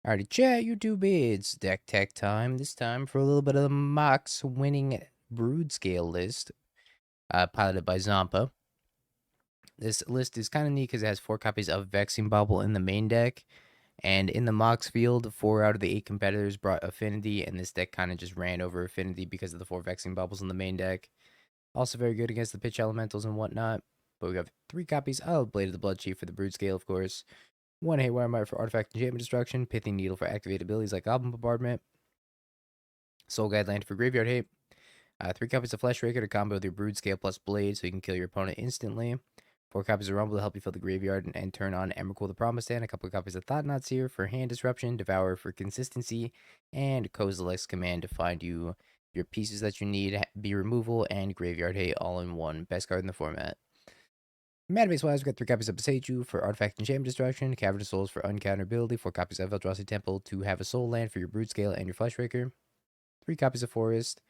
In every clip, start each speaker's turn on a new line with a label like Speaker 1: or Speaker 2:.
Speaker 1: Alrighty, chat, YouTube, it's deck tech time. This time for a little bit of the MOCS winning Broodscale list, piloted by Zampa. This list is kind of neat because it has 4 copies of Vexing Bubble in the main deck. And in the MOCS field, 4 out of the 8 competitors brought Affinity, and this deck kind of just ran over Affinity because of the 4 Vexing Bubbles in the main deck. Also very good against the pitch elementals and whatnot. But we have 3 copies of Blade of the Blood Chief for the Broodscale, of course. 1 Haywire Mite for Artifact Enchantment Destruction, Pithing Needle for activated abilities like Goblin Bombardment, Soul Guide Land for Graveyard Hate, 3 copies of Flesh Raker to combo with your Broodscale plus Blade so you can kill your opponent instantly, 4 copies of Rumble to help you fill the graveyard and turn on Emrakul the Promised Land, a couple of copies of Thought-Knot Seer for hand disruption, Devour for consistency, and Kozilek's Command to find you your pieces that you need, be removal, and Graveyard Hate all in one. Best card in the format. Mana base wise, we've got 3 copies of Beseiju for Artifact Enchantment Destruction, Cavern of Souls for Uncounterability, 4 copies of Eldrazi Temple to have a Soul Land for your Broodscale and your Fleshraker, 3 copies of Forest,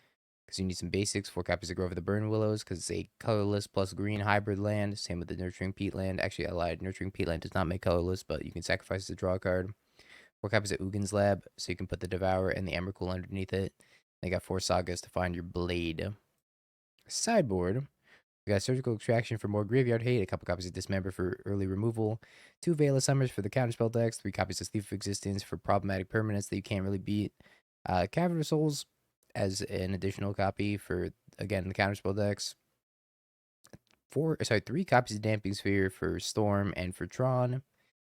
Speaker 1: because you need some basics, 4 copies of Grove of the Burn Willows, because it's a colorless plus green hybrid land, same with the Nurturing Peatland. Actually, I lied, Nurturing Peatland does not make colorless, but you can sacrifice it to draw a card. 4 copies of Ugin's Lab, so you can put the Devourer and the Emrakul underneath it. They got 4 Sagas to find your Blade. Sideboard. We got Surgical Extraction for more Graveyard Hate, a couple copies of Dismember for early removal, 2 Veil of Summers for the counterspell decks, 3 copies of Thief of Existence for problematic permanents that you can't really beat, Cavern of Souls as an additional copy for, again, the counterspell decks, 3 copies of Damping Sphere for Storm and for Tron.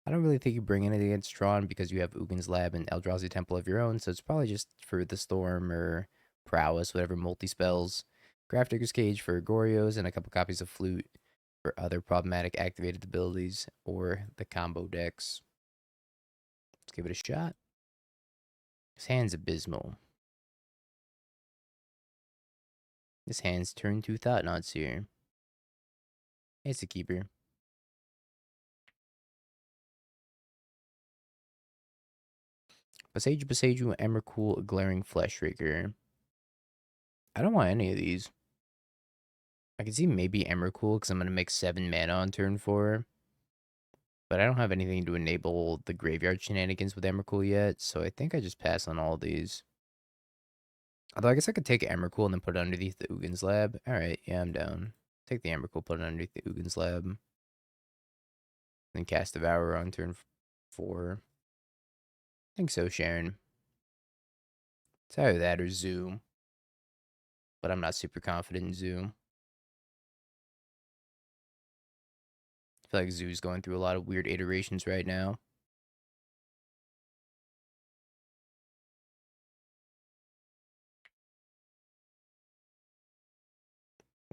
Speaker 1: I don't really think you bring anything against Tron because you have Ugin's Lab and Eldrazi Temple of your own, so it's probably just for the Storm or Prowess, whatever multi-spells. Grafdigger's Cage for Gorios, and a couple copies of Flute for other problematic activated abilities or the combo decks. Let's give it a shot. This hand's abysmal. This hand's turn 2 Thought-Knot Seer. It's a keeper. Beseiju, Emrakul, Glaring Fleshraker. I don't want any of these. I can see maybe Emrakul because I'm going to make 7 mana on turn 4. But I don't have anything to enable the graveyard shenanigans with Emrakul yet, so I think I just pass on all these. Although I guess I could take Emrakul and then put it underneath the Ugin's Lab. Alright, yeah, I'm down. Take the Emrakul, put it underneath the Ugin's Lab. Then cast Devourer on turn 4. I think so, Sharon. It's either that or Zoo. But I'm not super confident in Zoo. I feel like Zoo's going through a lot of weird iterations right now.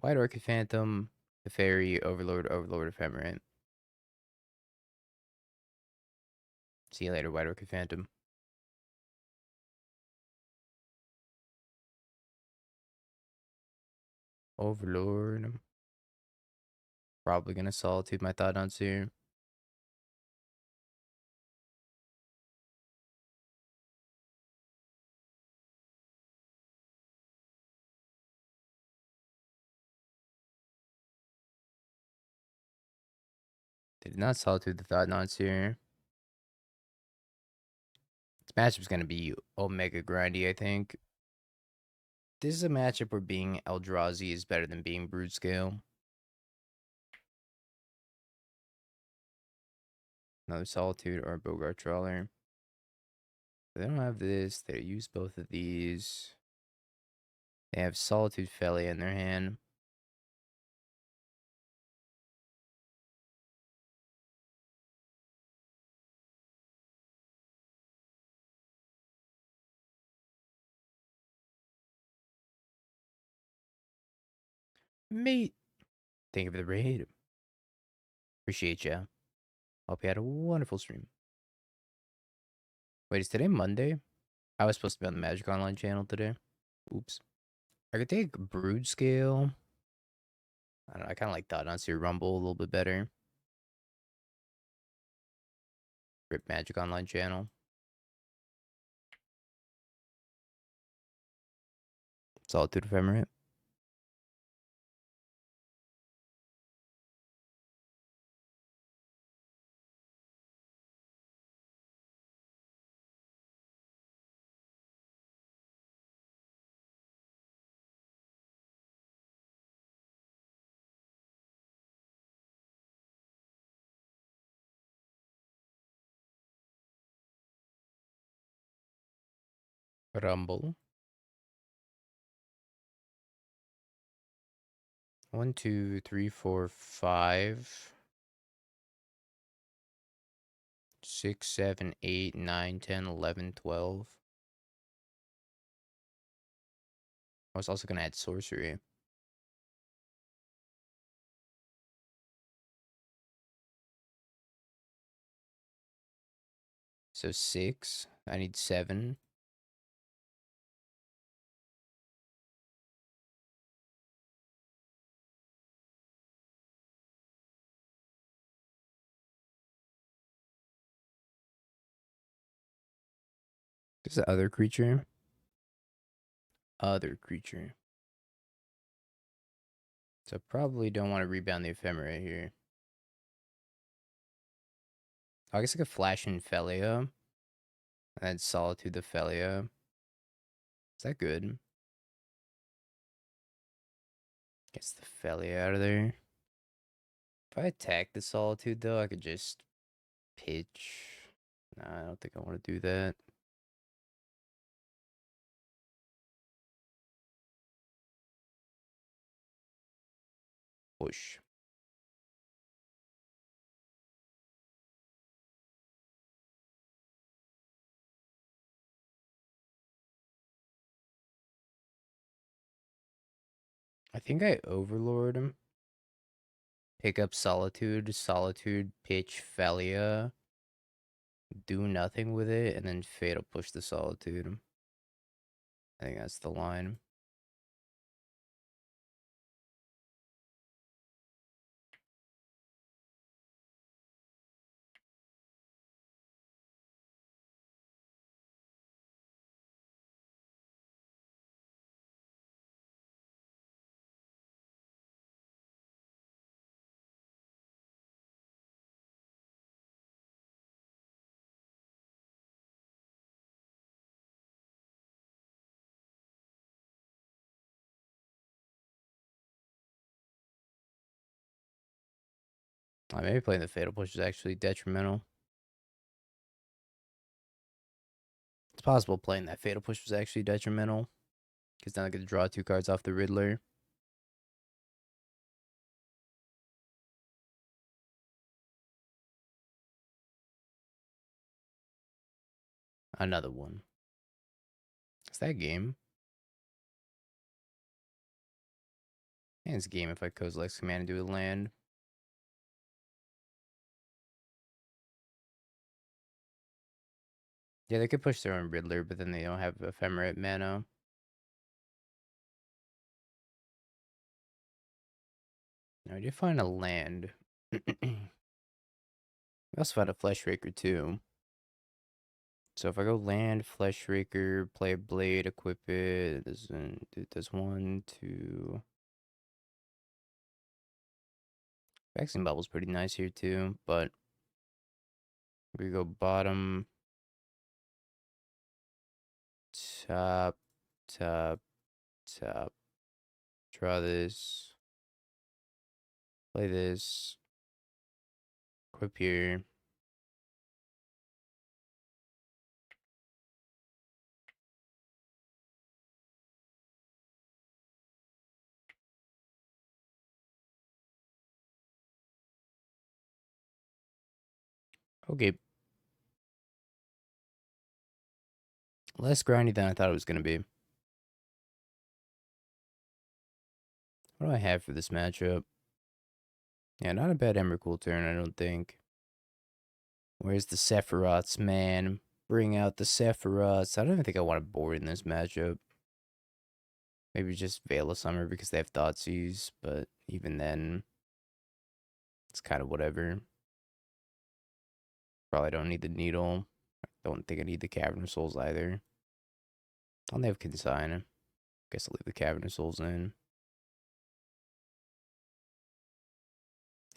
Speaker 1: White Orchid Phantom, the Fairy, Overlord, Overlord Ephemerate. See you later, White Orchid Phantom. Overlord. Probably gonna Solitude my Thought-Knot Seer. Did not Solitude the Thought-Knot Seer. This matchup's gonna be Omega Grindy, I think. This is a matchup where being Eldrazi is better than being Broodscale. Another Solitude or a Bogart Trawler. They don't have this. They use both of these. They have Solitude Felly in their hand. Mate. Thank you for the raid. Appreciate ya. Hope you had a wonderful stream. Wait, is today Monday? I was supposed to be on the Magic Online channel today. Oops. I could take Broodscale. I don't know, I kind of like Thought-Knot Seer Rumble a little bit better. Rip Magic Online channel. Solitude Ephemerate. Rumble. 1, 2, 3, 4, 5, 6, 7, 8, 9, 10, 11, 12. I was also gonna add sorcery. So 6. I need 7. This is the other creature. Other creature. So probably don't want to rebound the ephemera here. I guess I could flash in Felia. And then Solitude the Felia. Is that good? Gets the Felia out of there. If I attack the Solitude though, I could just pitch. Nah, I don't think I want to do that. Push. I think I Overlord him. Pick up Solitude, Solitude, pitch Felia, do nothing with it, and then Fatal push the Solitude. I think that's the line. Maybe playing the Fatal Push is actually detrimental. It's possible playing that Fatal Push was actually detrimental. Because now I get to draw 2 cards off the Riddler. Another one. It's that game. And it's a game if I Kozilek's Command and do a land. Yeah, they could push their own Riddler, but then they don't have Ephemerate mana. Now, I did find a land. We also found a Fleshraker, too. So if I go land, Fleshraker, play a Blade, equip it, it does 1, 2. Vaccine Bubble's pretty nice here, too, but we go bottom, top, top, top. Draw this. Play this. Equip here. Okay. Less grindy than I thought it was going to be. What do I have for this matchup? Yeah, not a bad Emrakul turn, I don't think. Where's the Sephiroths, man? Bring out the Sephiroths. I don't even think I want to board in this matchup. Maybe just Veil of Summer because they have Thoughtseize, but even then, it's kind of whatever. Probably don't need the Needle. I don't think I need the Cavern of Souls either. I'll have Consign. Guess I'll leave the Cavern of Souls in.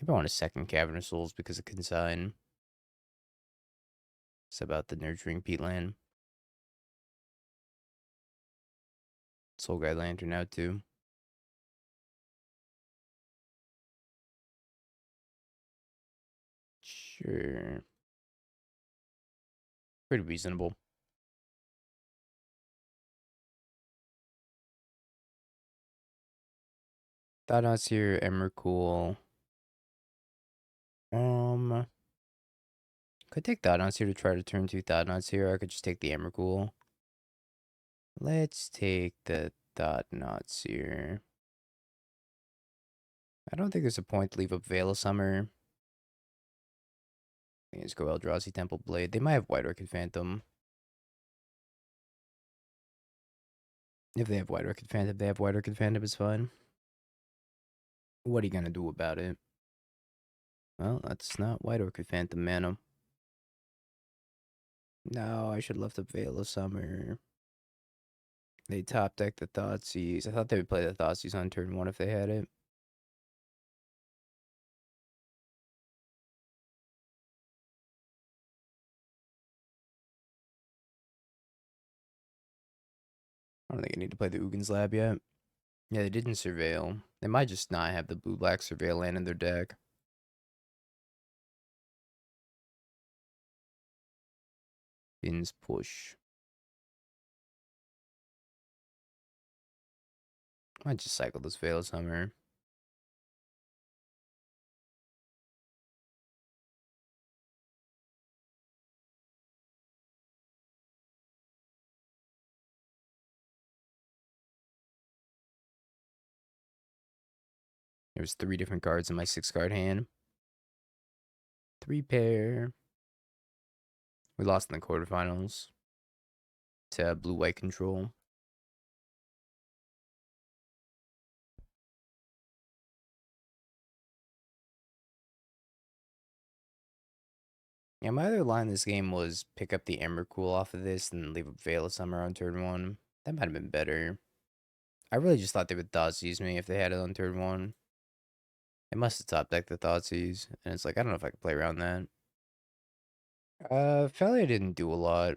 Speaker 1: Maybe I want a second Cavern of Souls because of Consign. It's about the Nurturing Peatland. Soul Guide Lantern now too. Sure. Pretty reasonable. Thought Knots here, Emrakul. Could take Thought Knots here to try to turn 2 Thought Knots here. I could just take the Emrakul. Let's take the Thought Knots here. I don't think there's a point to leave up Veil of Summer. I think just go Eldrazi Temple Blade. They might have White Orchid Phantom. If they have White Orchid Phantom, it's fine. What are you gonna do about it? Well, that's not White Orchid Phantom mana. No, I should have left up Veil of Summer. They top deck the Thoughtseize. I thought they would play the Thoughtseize on turn 1 if they had it. I don't think I need to play the Ugin's Lab yet. Yeah, they didn't Surveil. They might just not have the blue-black Surveil land in their deck. Fin's Push. Might just cycle this Veil of Summer. There's 3 different cards in my 6-card hand. 3 pair. We lost in the quarterfinals to blue-white control. Yeah, my other line this game was pick up the Emrakul off of this and leave a Veil of Summer on turn 1. That might have been better. I really just thought they would Thoughtseize me if they had it on turn 1. They must have top decked the Thoughtseize, and it's like, I don't know if I could play around that. Felia didn't do a lot.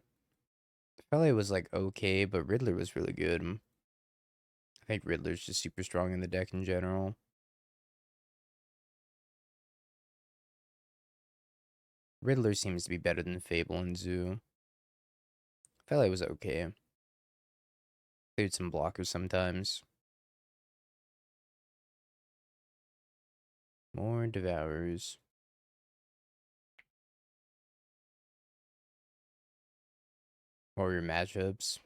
Speaker 1: Felia was like okay, but Riddler was really good. I think Riddler's just super strong in the deck in general. Riddler seems to be better than Fable and Zoo. Felia was okay. Cleared some blockers sometimes. More Devourers. Or your matchups.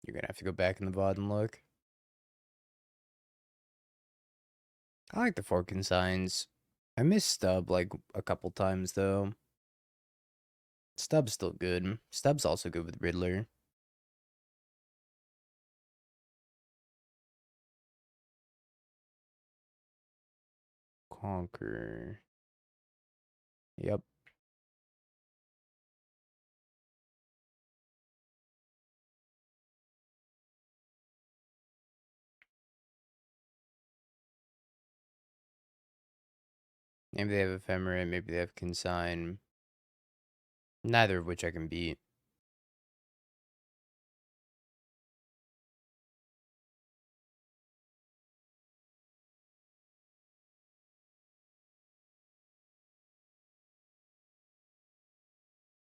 Speaker 1: You're gonna have to go back in the VOD and look. I like the Fork and Signs. I miss Stub like a couple times though. Stub's still good. Stub's also good with Riddler. Conquer. Yep. Maybe they have Ephemerate, maybe they have Consign. Neither of which I can beat.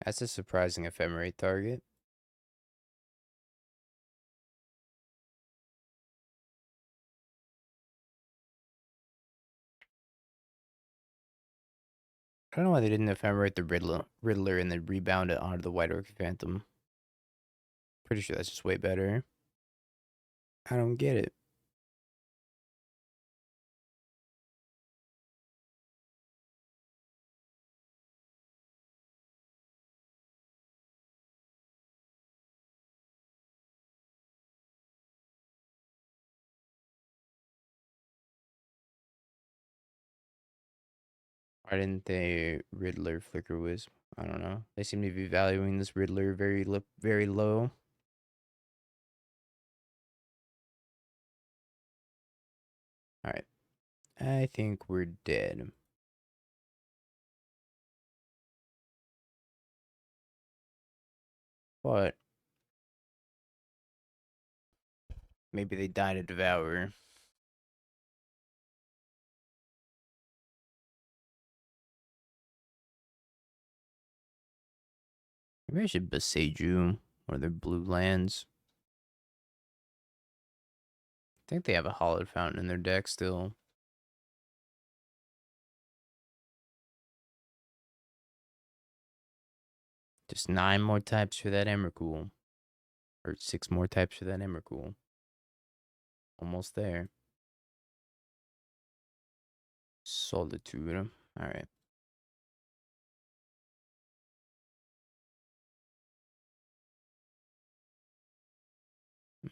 Speaker 1: That's a surprising Ephemerate target. I don't know why they didn't Ephemerate the Riddler and then rebound it onto the White Orchid Phantom. Pretty sure that's just way better. I don't get it. Why didn't they Riddler Flicker Wisp? I don't know. They seem to be valuing this Riddler very low. Alright. I think we're dead. But maybe they die to Devour. Maybe I should Beseiju or their blue lands. I think they have a Hallowed Fountain in their deck still. Just 9 more types for that Emrakul. Or 6 more types for that Emrakul. Almost there. Solitude. Alright.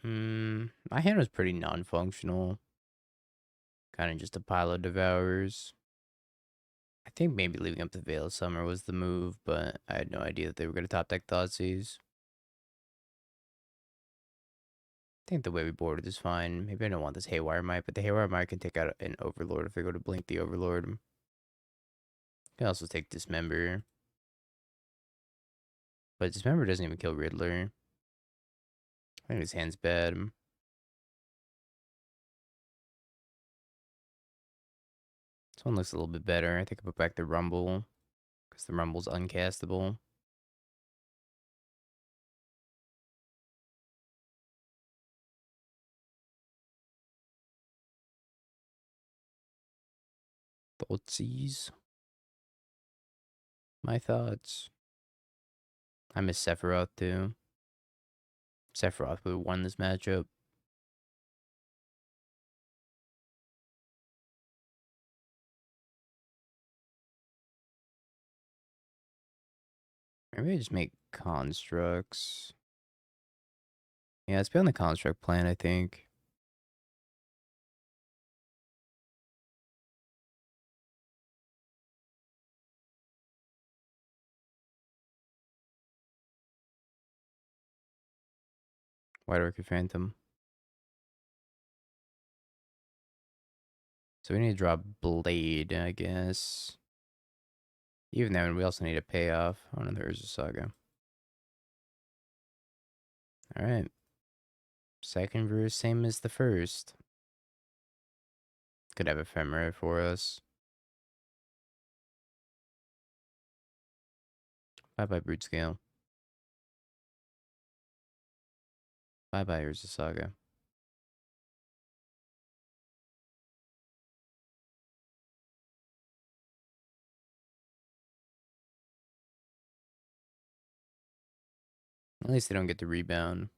Speaker 1: My hand was pretty non-functional. Kind of just a pile of Devourers. I think maybe leaving up the Veil of Summer was the move, but I had no idea that they were going to top deck Thoughtseize. I think the way we boarded is fine. Maybe I don't want this Haywire Might, but the Haywire Might can take out an Overlord if I go to blink the Overlord. Can also take Dismember. But Dismember doesn't even kill Riddler. I think his hand's bad. This one looks a little bit better. I think I put back the Rumble, because the Rumble's uncastable. Thoughtseize. My thoughts. I miss Sephiroth too. Sephiroth would have won this matchup. Maybe I just make constructs. Yeah, let's be on the construct plan, I think. White Orchid Phantom. So we need to draw Blade, I guess. Even then, we also need a payoff. Oh, no, there's a Saga. Alright. Second verse, same as the first. Could have Ephemera for us. Bye-bye, Broodscale. Bye-bye, Urza Saga. At least they don't get the rebound.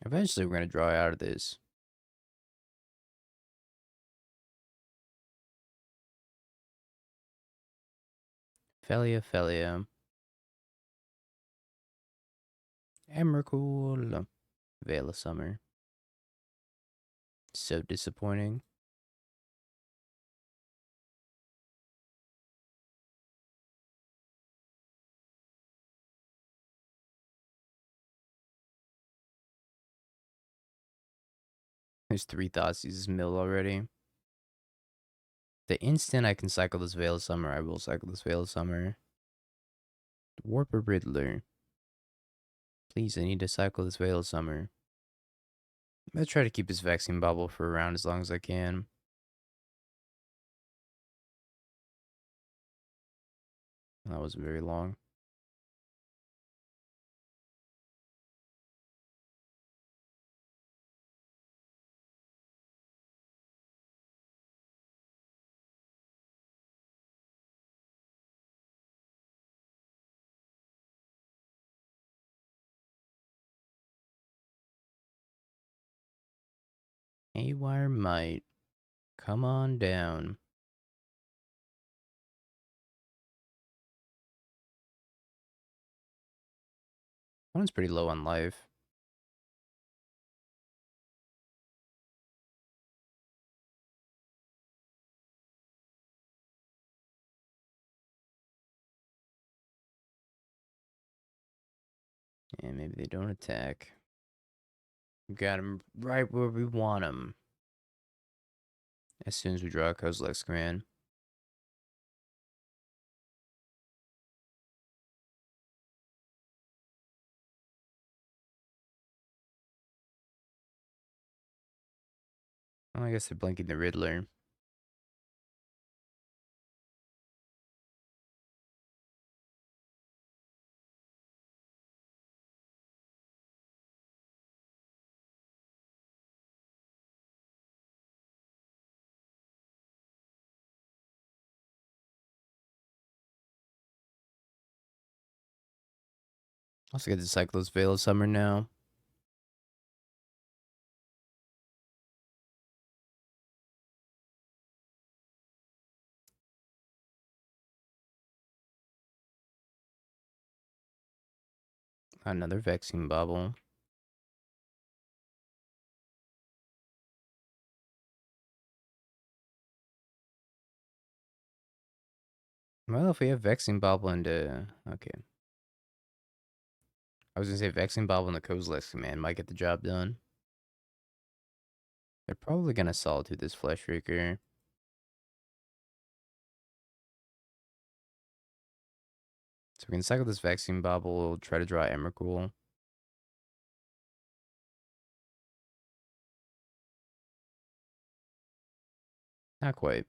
Speaker 1: Eventually, we're going to draw out of this. Felia. Emrakul. Veil of Summer. So disappointing. There's 3 Thoughtseize mill already. The instant I can cycle this Veil of Summer, I will cycle this Veil of Summer. Warper Riddler. Please, I need to cycle this Veil of Summer. I'm going to try to keep this Vaccine Bubble for around as long as I can. That wasn't very long. Haywire Might. Come on down. That one's pretty low on life. And maybe they don't attack. Got him right where we want him. As soon as we draw a Kozilek's Command. Oh, I guess they're blinking the Riddler. Also get to cycle this Veil of Summer now. Another Vexing Bubble. Well, if we have Vexing Bubble and okay. I was gonna say Vexing Bubble and the Kozilek's Command might get the job done. They're probably gonna Solitude this Fleshraker. So we can cycle this Vexing Bubble, try to draw Emrakul. Not quite.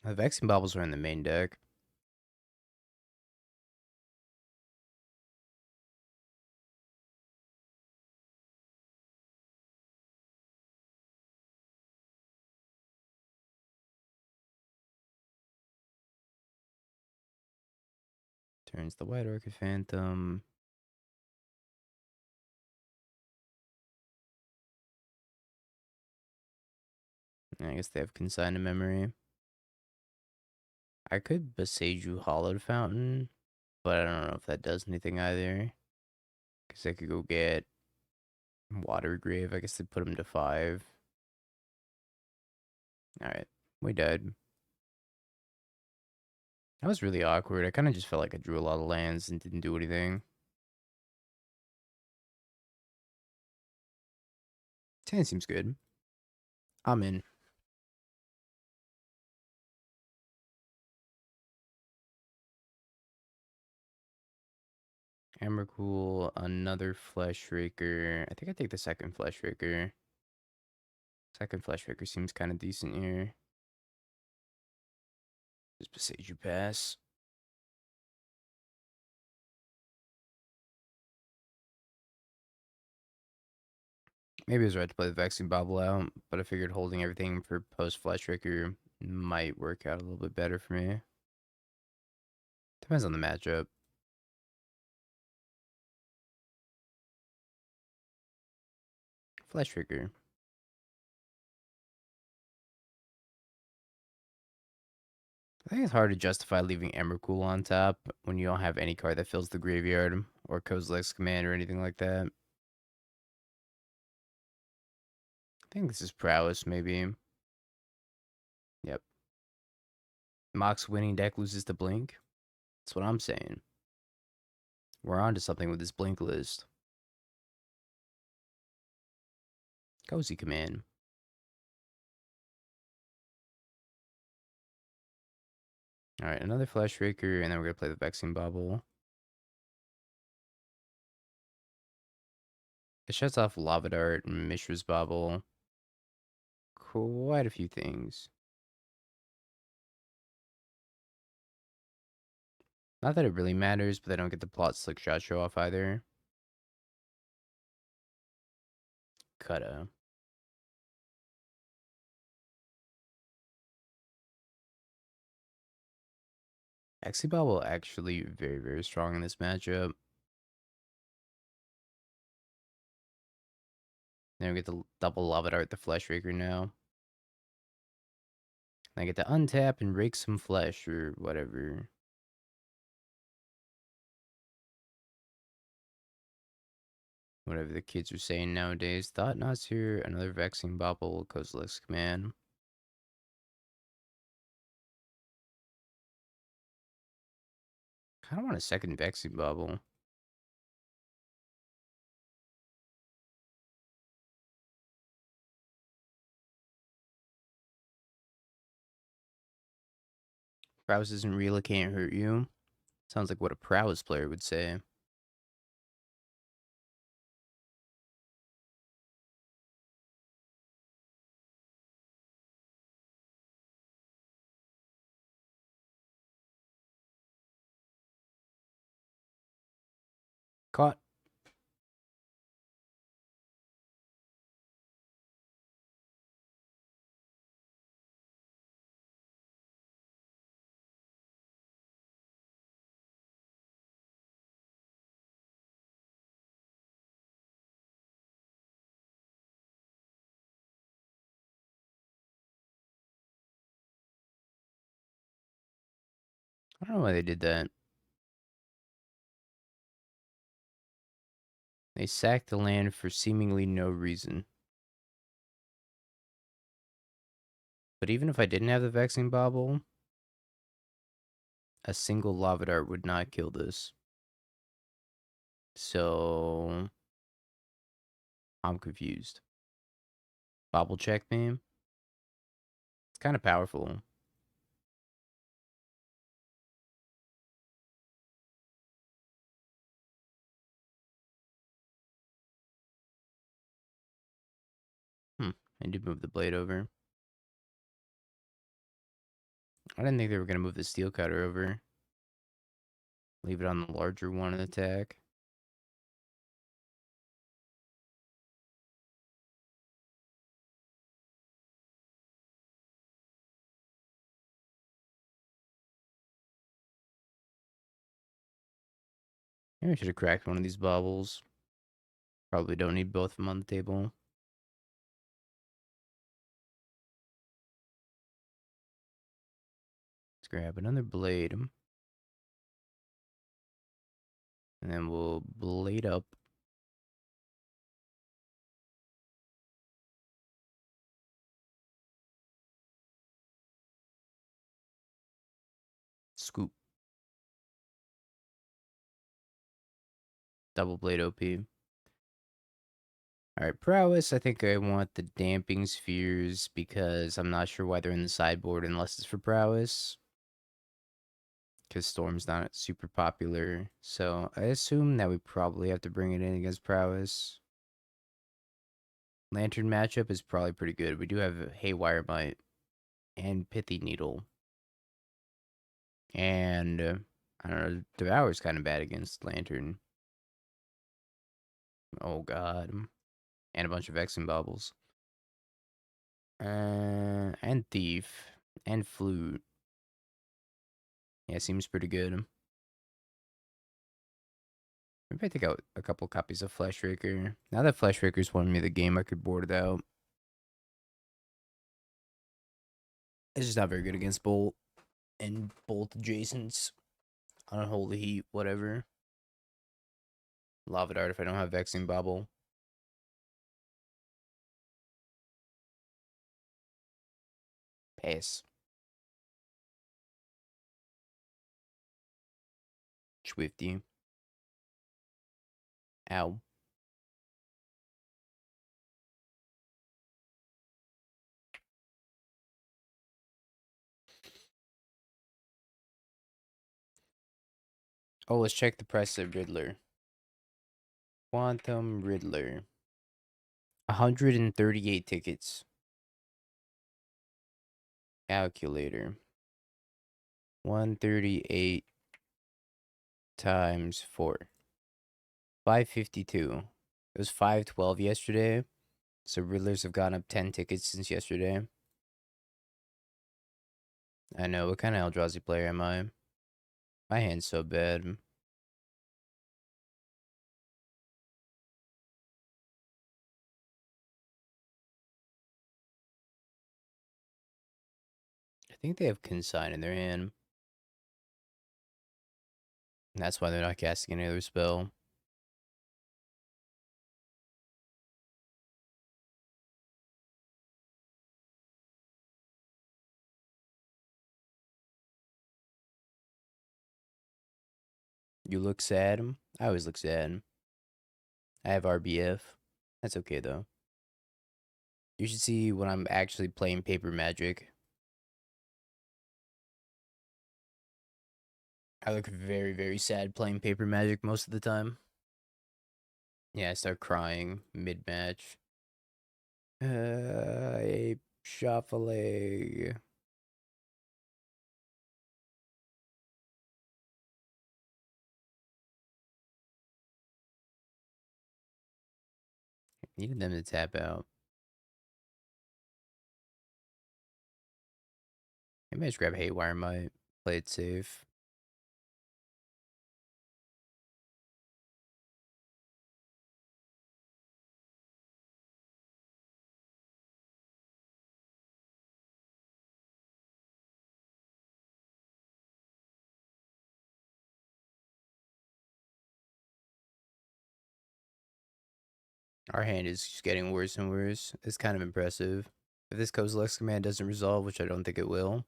Speaker 1: The Vexing Bubbles are in the main deck. Turns the White Orchid Phantom. I guess they have Consigned to Memory. I could Beseju Hollowed Fountain, but I don't know if that does anything either. Because I could go get Water Grave. I guess they put him to 5. Alright, we died. That was really awkward. I kind of just felt like I drew a lot of lands and didn't do anything. 10 seems good. I'm in. Emrakul, another Fleshraker. I think I take the second Fleshraker. Second Fleshraker seems kind of decent here. Just Beseju pass. Maybe it was right to play the Vexing Bobble out, but I figured holding everything for post Fleshraker might work out a little bit better for me. Depends on the matchup. Fleshraker. I think it's hard to justify leaving Emrakul on top when you don't have any card that fills the graveyard or Kozilek's Command or anything like that. I think this is Prowess, maybe. Yep. MOCS winning deck loses to Blink. That's what I'm saying. We're on to something with this Blink list. Cozy Command. Alright, another Fleshraker, and then we're going to play the Vexing Bubble. It shuts off Lava Dart and Mishra's Bubble. Quite a few things. Not that it really matters, but they don't get the plot Slick Shot show off either. Kutta. Exi Bubble actually very, very strong in this matchup. Then we get the double Lava Dart the Fleshraker now. I get to untap and rake some flesh or whatever. Whatever the kids are saying nowadays. Thought Knot's here. Another Vexing Bubble. Kozilek's Command. Kind of want a second Vexing Bubble. Prowess isn't real, it can't hurt you. Sounds like what a Prowess player would say. Caught. I don't know why they did that. They sacked the land for seemingly no reason. But even if I didn't have the Vexing Bauble, a single Lava Dart would not kill this. So I'm confused. Bobble check me. It's kind of powerful. I did move the blade over. I didn't think they were going to move the steel cutter over. Leave it on the larger one and attack. Maybe I should have cracked one of these baubles. Probably don't need both of them on the table. Let's grab another blade. And then we'll blade up. Scoop. Double blade OP. Alright, prowess. I think I want the damping spheres because I'm not sure why they're in the sideboard unless it's for prowess. Because Storm's not super popular. So I assume that we probably have to bring it in against prowess. Lantern matchup is probably pretty good. We do have Haywire Might and Pithy Needle. And I don't know, Devour's kind of bad against Lantern. Oh god. And a bunch of Vexing Baubles. And Thief. And Flute. Yeah, seems pretty good. Maybe I take out a couple copies of Fleshraker. Now that Fleshraker's won me the game, I could board it out. It's just not very good against Bolt. And Bolt adjacents. Unholy Heat, whatever. Lava Dart if I don't have Vexing Bauble. Pass. Swifty. Ow. Oh, let's check the price of Riddler. Quantum Riddler. 138 tickets. Calculator. 138 times 4. 552. It was 512 yesterday. So Riddlers have gone up 10 tickets since yesterday. I know. What kind of Eldrazi player am I? My hand's so bad. I think they have Consign in their hand. And that's why they're not casting any other spell. You look sad? I always look sad. I have RBF. That's okay though. You should see when I'm actually playing Paper Magic. I look very, very sad playing Paper Magic most of the time. Yeah, I start crying mid-match. Ape shuffling. Needed them to tap out. Maybe I just grab Haywire Might. Play it safe. Our hand is just getting worse and worse. It's kind of impressive. If this Kozilek's command doesn't resolve, which I don't think it will.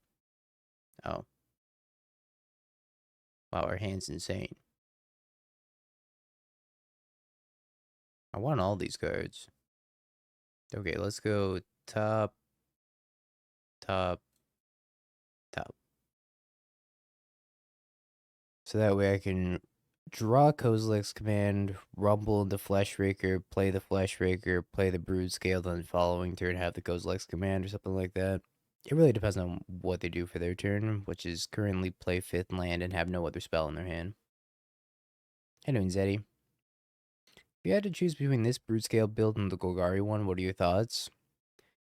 Speaker 1: Oh. Wow, our hand's insane. I want all these cards. Okay, let's go top, top, top. So that way I can draw Kozilek's command, rumble into Fleshraker, play the Fleshraker, play the Broodscale, then the following turn have the Kozilek's command or something like that. It really depends on what they do for their turn, which is currently play 5th land and have no other spell in their hand. How you doing, Zeddy? If you had to choose between this Broodscale build and the Golgari one, what are your thoughts?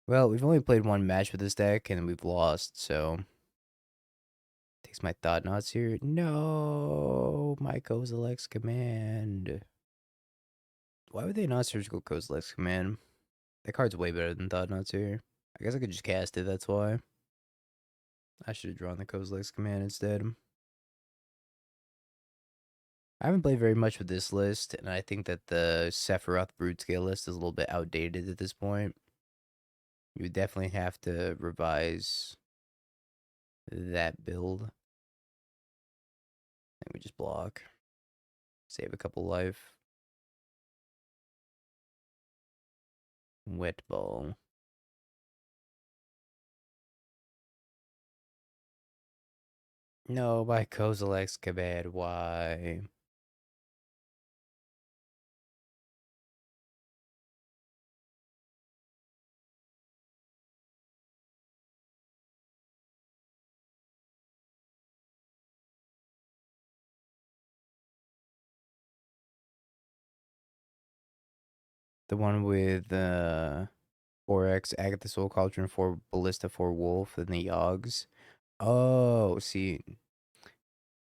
Speaker 1: Well, we've only played one match with this deck, and we've lost, so... Takes my thought knots here. No, my Kozilek's command. Why would they not surgical Kozilek's command? That card's way better than thought knots here. I guess I could just cast it, that's why. I should have drawn the Kozilek's command instead. I haven't played very much with this list, and I think that the Sephiroth Broodscale list is a little bit outdated at this point. You would definitely have to revise that build. And we just block. Save a couple life. Wet ball. No, by Kozilek's command, why? The one with 4x Agatha Soul Cauldron, 4 Ballista, 4 Wolf, and the Yogs. Oh, see,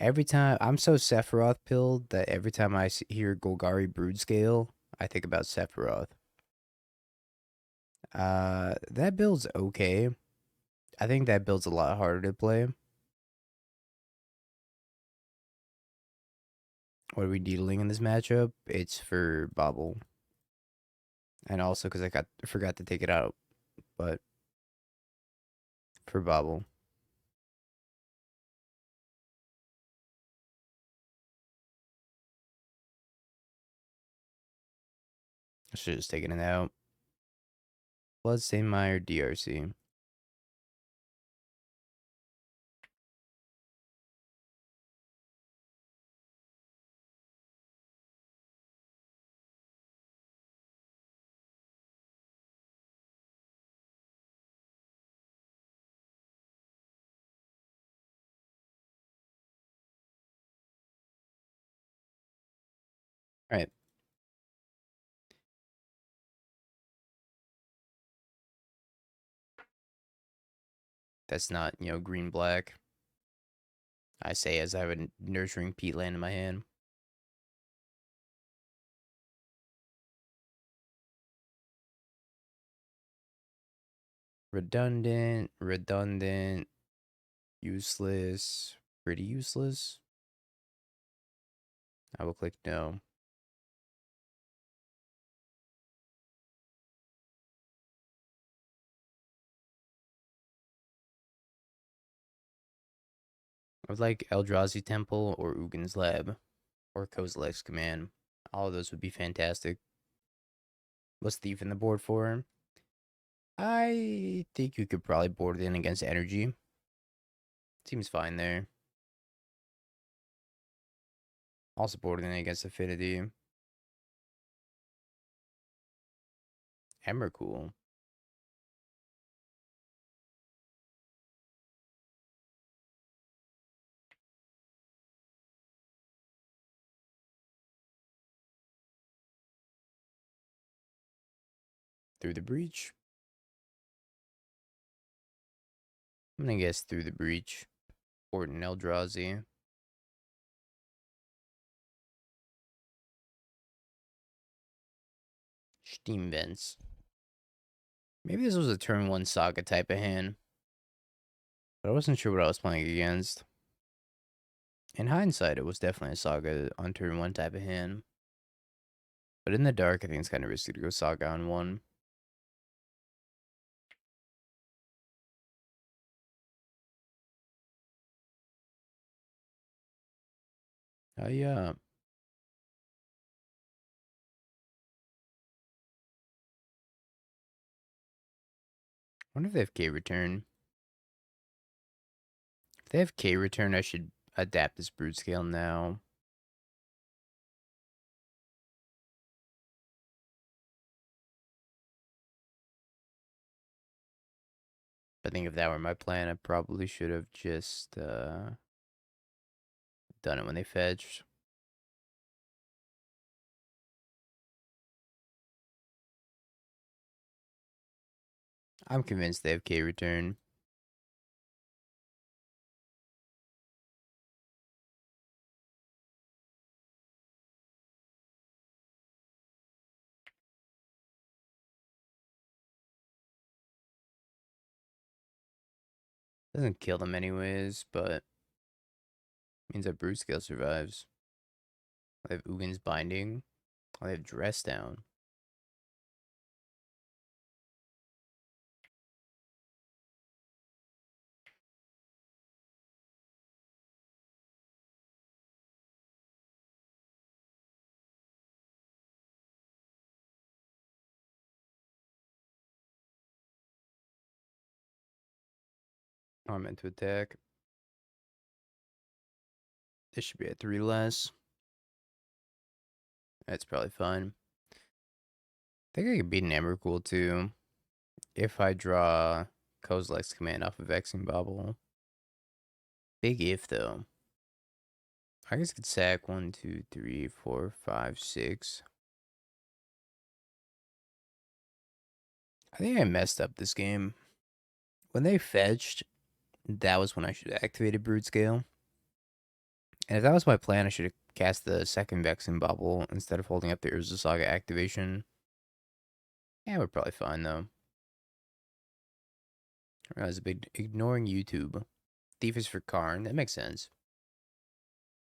Speaker 1: every time I'm so Sephiroth pilled that every time I hear Golgari Broodscale, I think about Sephiroth. That build's okay. I think that build's a lot harder to play. What are we dealing in this matchup? It's for Bobble. And also because I forgot to take it out, but for Bobble. I should have just taken it out. Bloodstained Mire DRC. Alright. That's not, green black. I say as I have a nurturing peat land in my hand. Redundant, useless, pretty useless. I will click no. I would like Eldrazi Temple or Ugin's Lab or Kozilek's Command. All of those would be fantastic. What's Thief in the board for? I think you could probably board it in against Energy. Seems fine there. Also board it in against Affinity. Emrakul. Through the Breach. I'm gonna guess Through the Breach. Or an Eldrazi. Steam Vents. Maybe this was a turn 1 Saga type of hand. But I wasn't sure what I was playing against. In hindsight, it was definitely a Saga on turn 1 type of hand. But in the dark, I think it's kind of risky to go Saga on 1. Oh, yeah. I wonder if they have K return. If they have K return, I should adapt this Broodscale now. I think if that were my plan, I probably should have just done it when they fetched. I'm convinced they have K return. Doesn't kill them anyways, but means that Broodscale survives. They have Ugin's Binding. They have Dress Down. I'm meant to attack. This should be at 3 less. That's probably fine. I think I could beat an Emrakul too. If I draw Kozilek's command off of Vexing Bobble. Big if though. I guess I could sack 1, 2, 3, 4, 5, 6. I think I messed up this game. When they fetched, that was when I should have activated Broodscale. And if that was my plan, I should have cast the second Vexing Bubble instead of holding up the Urza Saga activation. Yeah, we're probably fine though. I was a big ignoring YouTube. Thief is for Karn. That makes sense.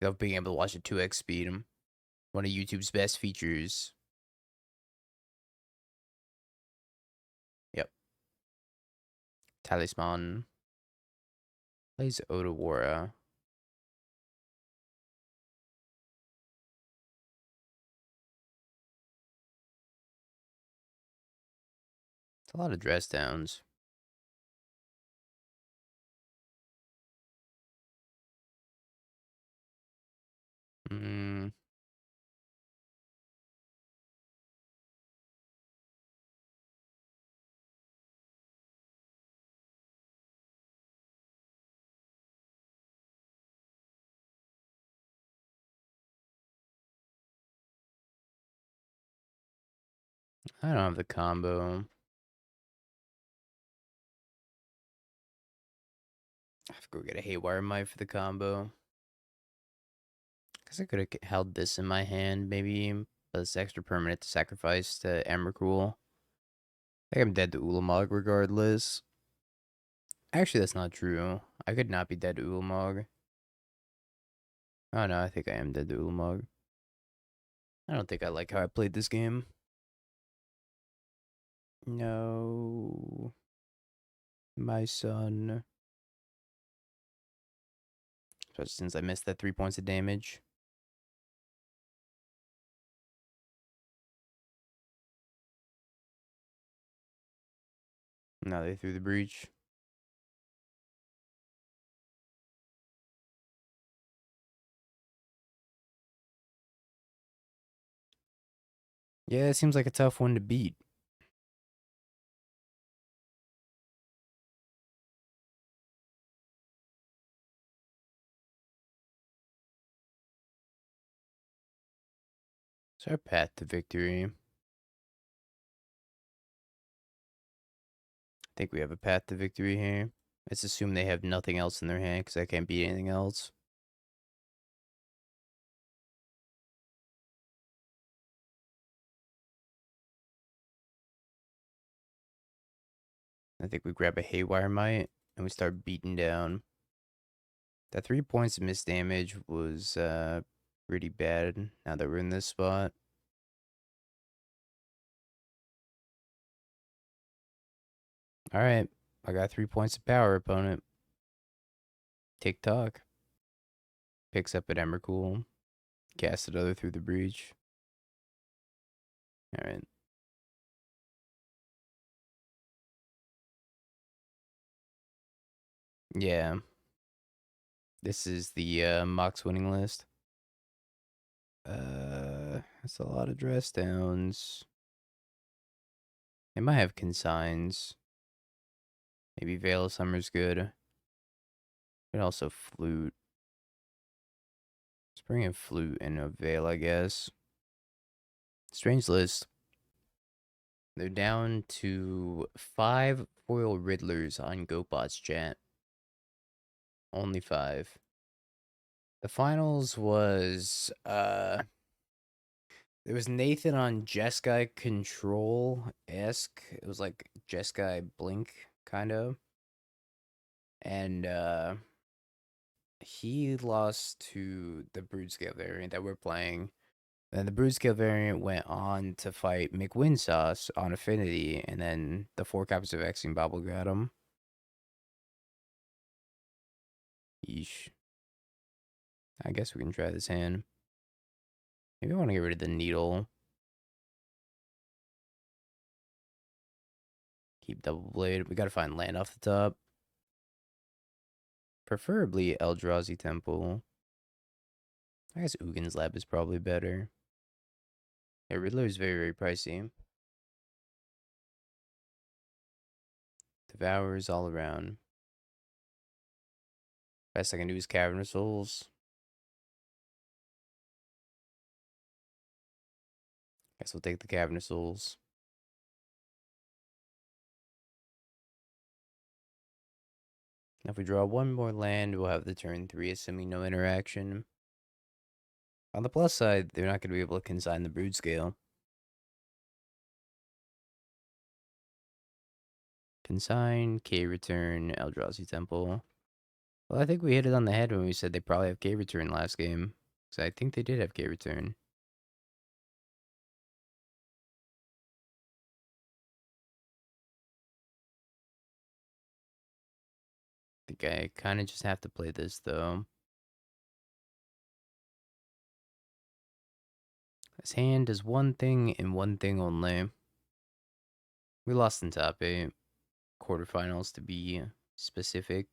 Speaker 1: Of being able to watch at 2x speed. One of YouTube's best features. Yep. Talisman. Plays Odawara. It's a lot of dress downs. Hmm. I don't have the combo. I have to go get a Haywire Might for the combo. Guess I could have held this in my hand, maybe. But it's extra permanent to sacrifice to Emrakul. I think I'm dead to Ulamog regardless. Actually, that's not true. I could not be dead to Ulamog. Oh no, I think I am dead to Ulamog. I don't think I like how I played this game. No. My son. Especially since I missed that 3 points of damage. Now they threw the breach. Yeah, it seems like a tough one to beat. It's our path to victory. I think we have a path to victory here. Let's assume they have nothing else in their hand because I can't beat anything else. I think we grab a Haywire Might and we start beating down. That 3 points of missed damage was pretty bad now that we're in this spot. All right. I got 3 points of power, opponent. TikTok. Picks up at Emrakul. Cast another through the breach. All right. Yeah. This is the MOCS winning list. That's a lot of dress downs. They might have consigns. Maybe Veil of Summer's good. But also Flute. Let's bring in Flute and a Veil, I guess. Strange list. They're down to 5 foil Riddlers on GoBot's chat. Only 5. The finals was there was Nathan on Jeskai Control-esque. It was like Jeskai Blink, kind of. And he lost to the Broodscale variant that we're playing. And the Broodscale variant went on to fight McWinsauce on Affinity, and then the 4 copies of Xing Bobble got him. Yeesh. I guess we can try this hand. Maybe I want to get rid of the needle. Keep double blade. We gotta find land off the top. Preferably Eldrazi Temple. I guess Ugin's Lab is probably better. Yeah, Riddler is very, very pricey. Devours all around. Best I can do is Cavern of Souls. Guess we'll take the Cavern of Souls. Now if we draw one more land, we'll have the turn 3, assuming no interaction. On the plus side, they're not going to be able to consign the Broodscale. Consign, K return, Eldrazi Temple. Well, I think we hit it on the head when we said they probably have K return last game. Because I think they did have K return. I think I kind of just have to play this, though. This hand does one thing and one thing only. We lost in top 8. Quarterfinals, to be specific.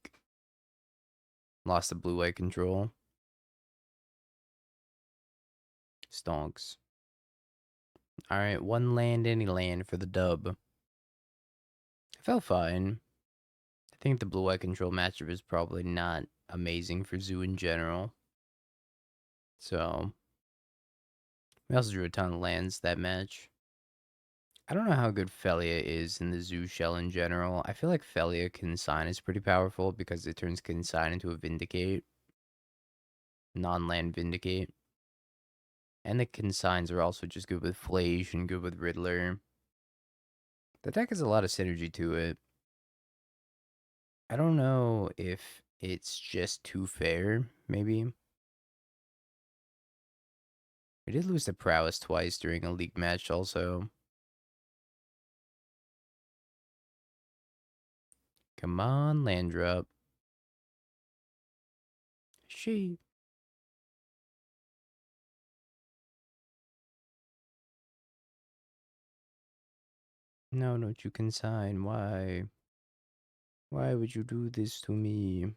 Speaker 1: Lost to blue-white control. Stonks. Alright, one land, any land for the dub. I felt fine. I think the blue-white control matchup is probably not amazing for Zoo in general. So, we also drew a ton of lands that match. I don't know how good Felia is in the Zoo shell in general. I feel like Felia Consign is pretty powerful because it turns Consign into a Vindicate. Non-land Vindicate. And the Consigns are also just good with Flage and good with Riddler. The deck has a lot of synergy to it. I don't know if it's just too fair, maybe. We did lose to Prowess twice during a league match also. Come on, land drop. She. No, don't you consign. Why? Why would you do this to me?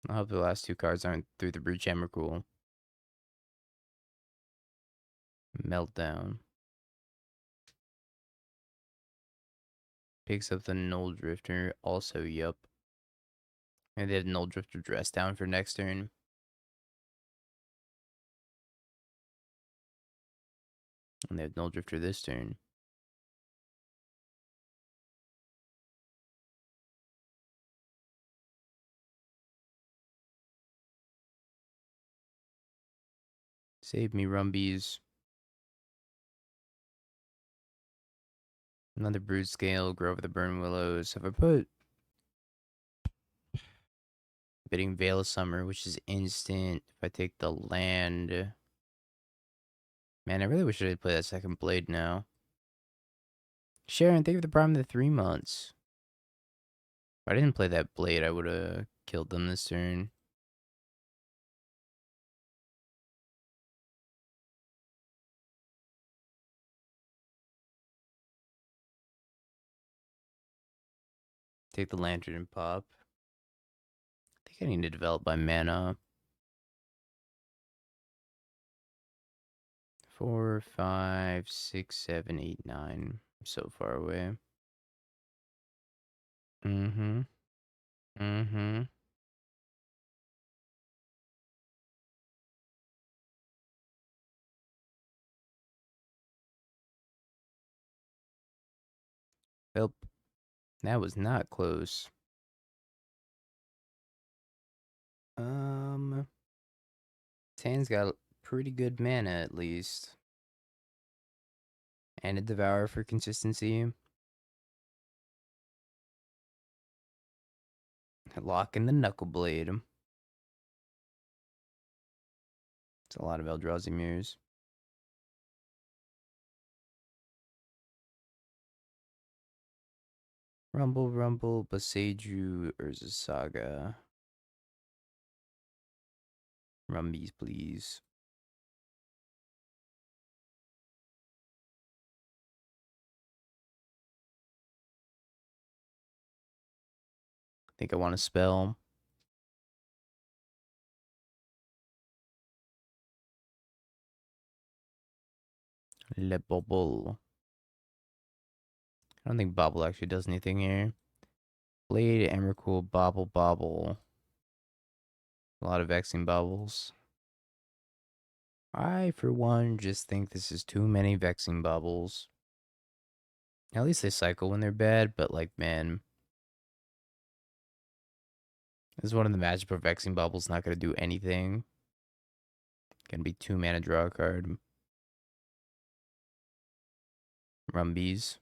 Speaker 1: I hope the last 2 cards aren't through the Breach Emrakul. Meltdown. Picks up the Null Drifter. Also, yup. And they have Null Drifter dress down for next turn. And they have Null Drifter this turn. Save me, Rumbies. Another Broodscale, Grove of the Burn Willows. If I put Bidding Veil of Summer, which is instant, if I take the land, Man, I really wish I did play that second blade now. Sharon, thank you for the prime of the 3 months. If I didn't play that blade, I would have killed them this turn. Take the lantern and pop. I think I need to develop my mana. 4, 5, 6, 7, 8, 9. I'm so far away. Mm-hmm. Mm-hmm. Well, that was not close. Tan's got pretty good mana at least. And a Devour for consistency. Lock in the Knuckle Blade. It's a lot of Eldrazi mirrors. Rumble, Rumble, Boseiju, Urza Saga. Rumbies, please. I think I want to spell. Le Bobble. I don't think Bobble actually does anything here. Blade, Emrakul, Bobble, Bobble. A lot of vexing bobbles. I, for one, just think this is too many vexing bobbles. At least they cycle when they're bad, but like, man. This is one of the magic for vexing bobbles, not going to do anything. Gonna be 2 mana draw a card. Rumbies.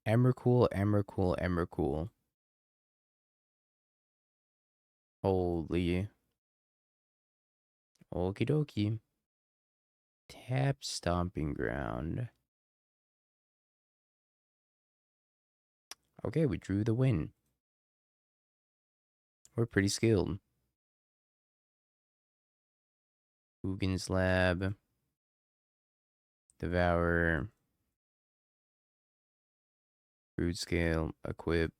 Speaker 1: Emrakul, Emrakul, Emrakul. Holy. Okie dokie. Tap Stomping Ground. Okay, we drew the win. We're pretty skilled. Hugin's Lab. Devour. Broodscale. Equip.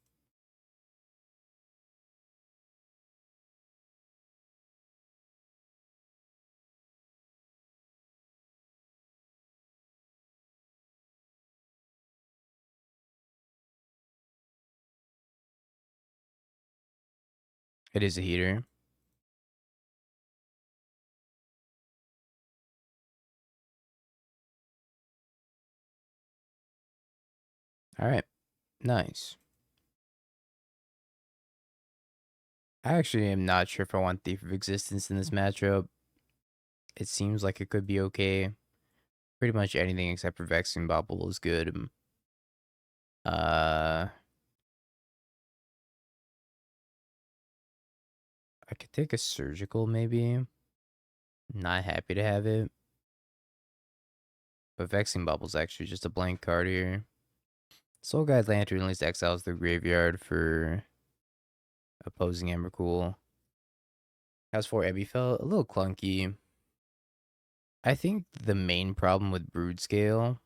Speaker 1: It is a heater. Alright. Nice. I actually am not sure if I want Thief of Existence in this matchup. It seems like it could be okay. Pretty much anything except for Vexing Bobble is good. I could take a Surgical maybe. Not happy to have it. But Vexing Bubble's actually just a blank card here. Soul Guide Lantern at least exiles the graveyard for opposing Emrakul. House 4 Ebby felt a little clunky. I think the main problem with Broodscale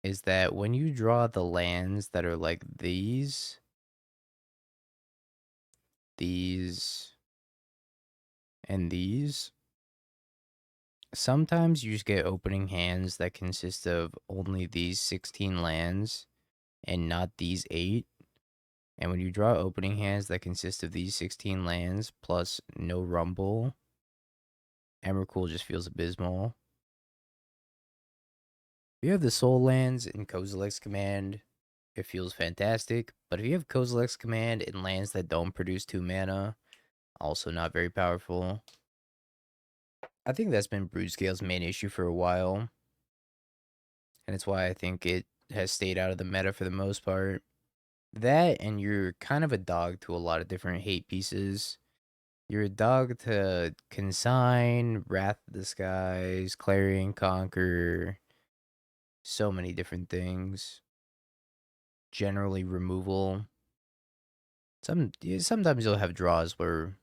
Speaker 1: is that when you draw the lands that are like these, and these, sometimes you just get opening hands that consist of only these 16 lands and not these 8. And when you draw opening hands that consist of these 16 lands plus no Rumble, Emrakul just feels abysmal. If you have the Soul lands in Kozilek's Command, it feels fantastic. But if you have Kozilek's Command in lands that don't produce 2 mana, also not very powerful. I think that's been Broodscale's main issue for a while. And it's why I think it has stayed out of the meta for the most part. That, and you're kind of a dog to a lot of different hate pieces. You're a dog to Consign, Wrath of the Skies, Clarion Conqueror, So many different things. Generally removal. Sometimes you'll have draws where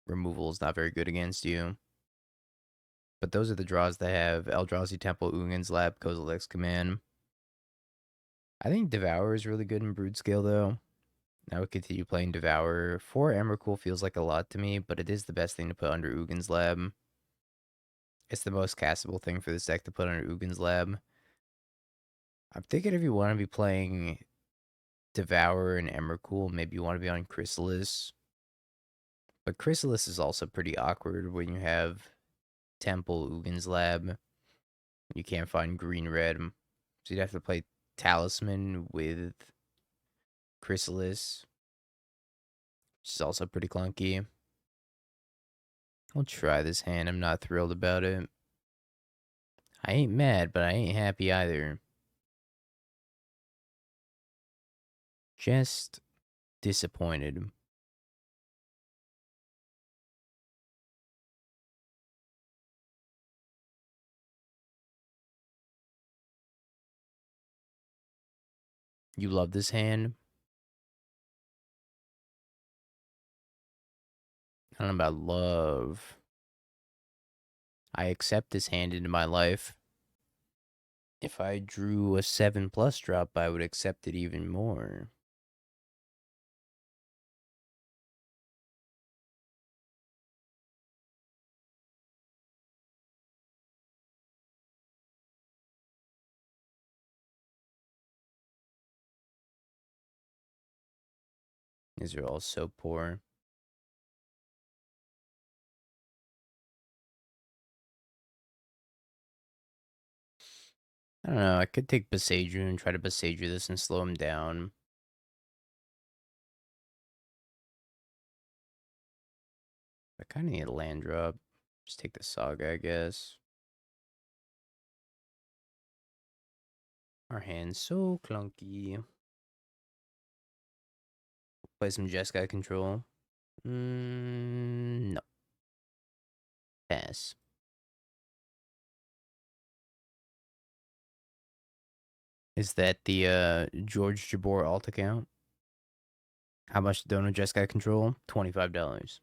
Speaker 1: removal is not very good against you. But those are the draws that have Eldrazi Temple, Ugin's Lab, Kozilek's Command. I think Devour is really good in Broodscale, though. I would continue playing Devour. 4 Emrakul feels like a lot to me, but it is the best thing to put under Ugin's Lab. It's the most castable thing for this deck to put under Ugin's Lab. I'm thinking if you want to be playing Devour and Emrakul, maybe you want to be on Chrysalis. But Chrysalis is also pretty awkward when you have Temple, Ugin's Lab. You can't find green-red. So you'd have to play Talisman with Chrysalis, which is also pretty clunky. I'll try this hand. I'm not thrilled about it. I ain't mad, but I ain't happy either. Just disappointed. You love this hand? I don't know about love. I accept this hand into my life. If I drew a 7+ drop, I would accept it even more. These are all so poor. I don't know. I could take Beseju and try to Beseju this and slow him down. I kind of need a land drop. Just take the Saga, I guess. Our hand's so clunky. Play some Jeskai control. No. Pass. Is that the George Jabor alt account? How much Dono Jeskai control? $25.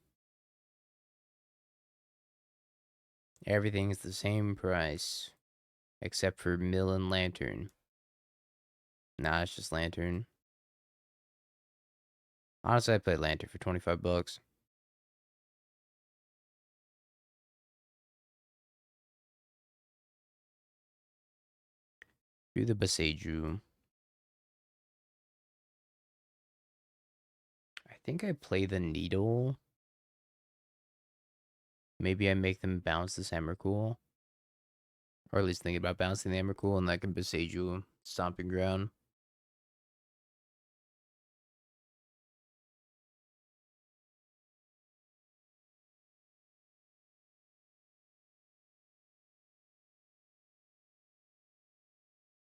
Speaker 1: Everything is the same price. Except for Mill and Lantern. Nah, it's just Lantern. Honestly, I played Lantern for $25. Do the Beseju. I think I play the Needle. Maybe I make them bounce this Emrakul. Or at least thinking about bouncing the Emrakul, and I can Beseju Stomping Ground.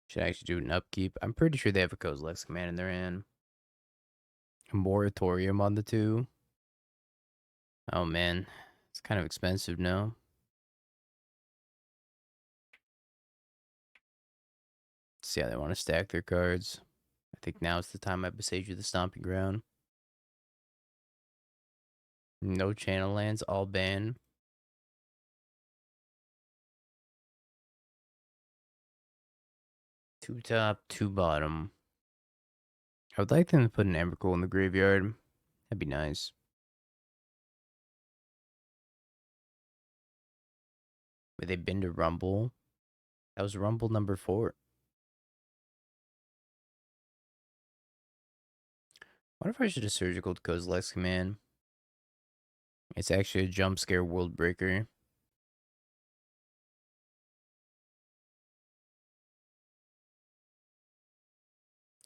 Speaker 1: Should I actually do an upkeep? I'm pretty sure they have a Kozilek's Command in their hand. A Moratorium on the 2. Oh man, it's kind of expensive now. Let's see how they want to stack their cards. I think now is the time I Beseju the Stomping Ground. No channel lands, all banned. 2 top, 2 bottom. I would like them to put an Emrakul in the graveyard. That'd be nice. But they've been to Rumble. That was Rumble number 4. What if I should have Surgical Kozilek's Command? It's actually a jump scare world breaker.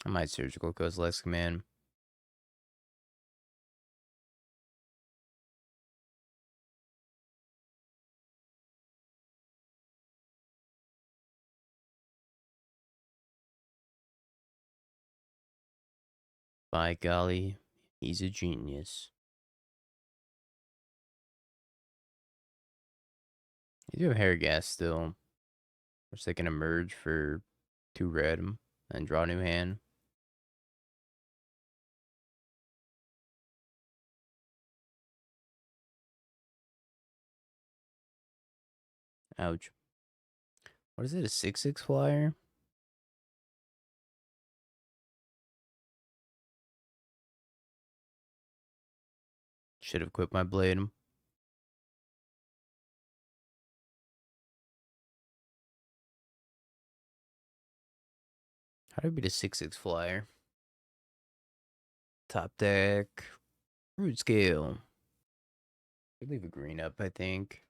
Speaker 1: I might Surgical Kozilek's Command. By golly, he's a genius. You do have Hair Gas still, which they can emerge for 2 red, and draw a new hand. Ouch. What is it, a 6/6 flyer? Should have quit my blade. How do I beat a 6/6 flyer? Top deck. Broodscale. Could leave a green up, I think.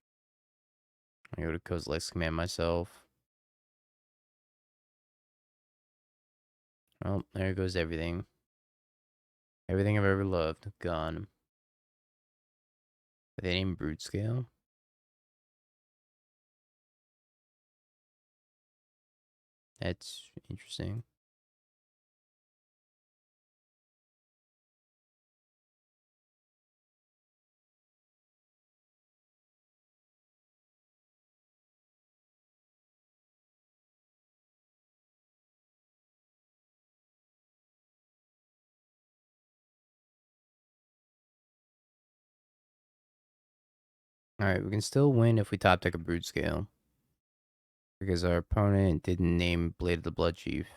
Speaker 1: I go to Kozilek's command myself. Oh, there goes everything. Everything I've ever loved. Gone. Are they named Broodscale? That's interesting. Alright, we can still win if we top deck a Broodscale. Because our opponent didn't name Blade of the Blood Chief.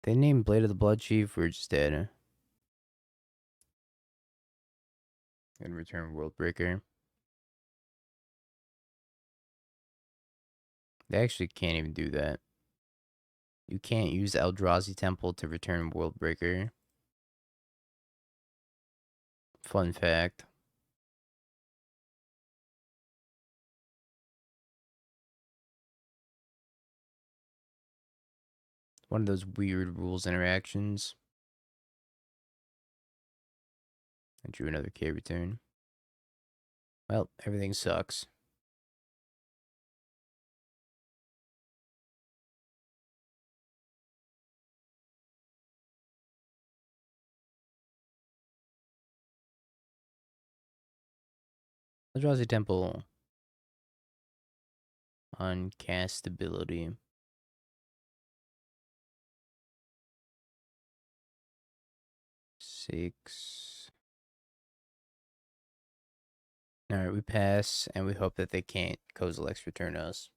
Speaker 1: They named Blade of the Blood Chief, we're just dead. And return World Breaker. They actually can't even do that. You can't use Eldrazi Temple to return World Breaker. Fun fact. One of those weird rules interactions. I drew another K return. Well, everything sucks. Eldrazi Temple. Uncastability. 6. Alright, we pass, and we hope that they can't Kozilek's return us.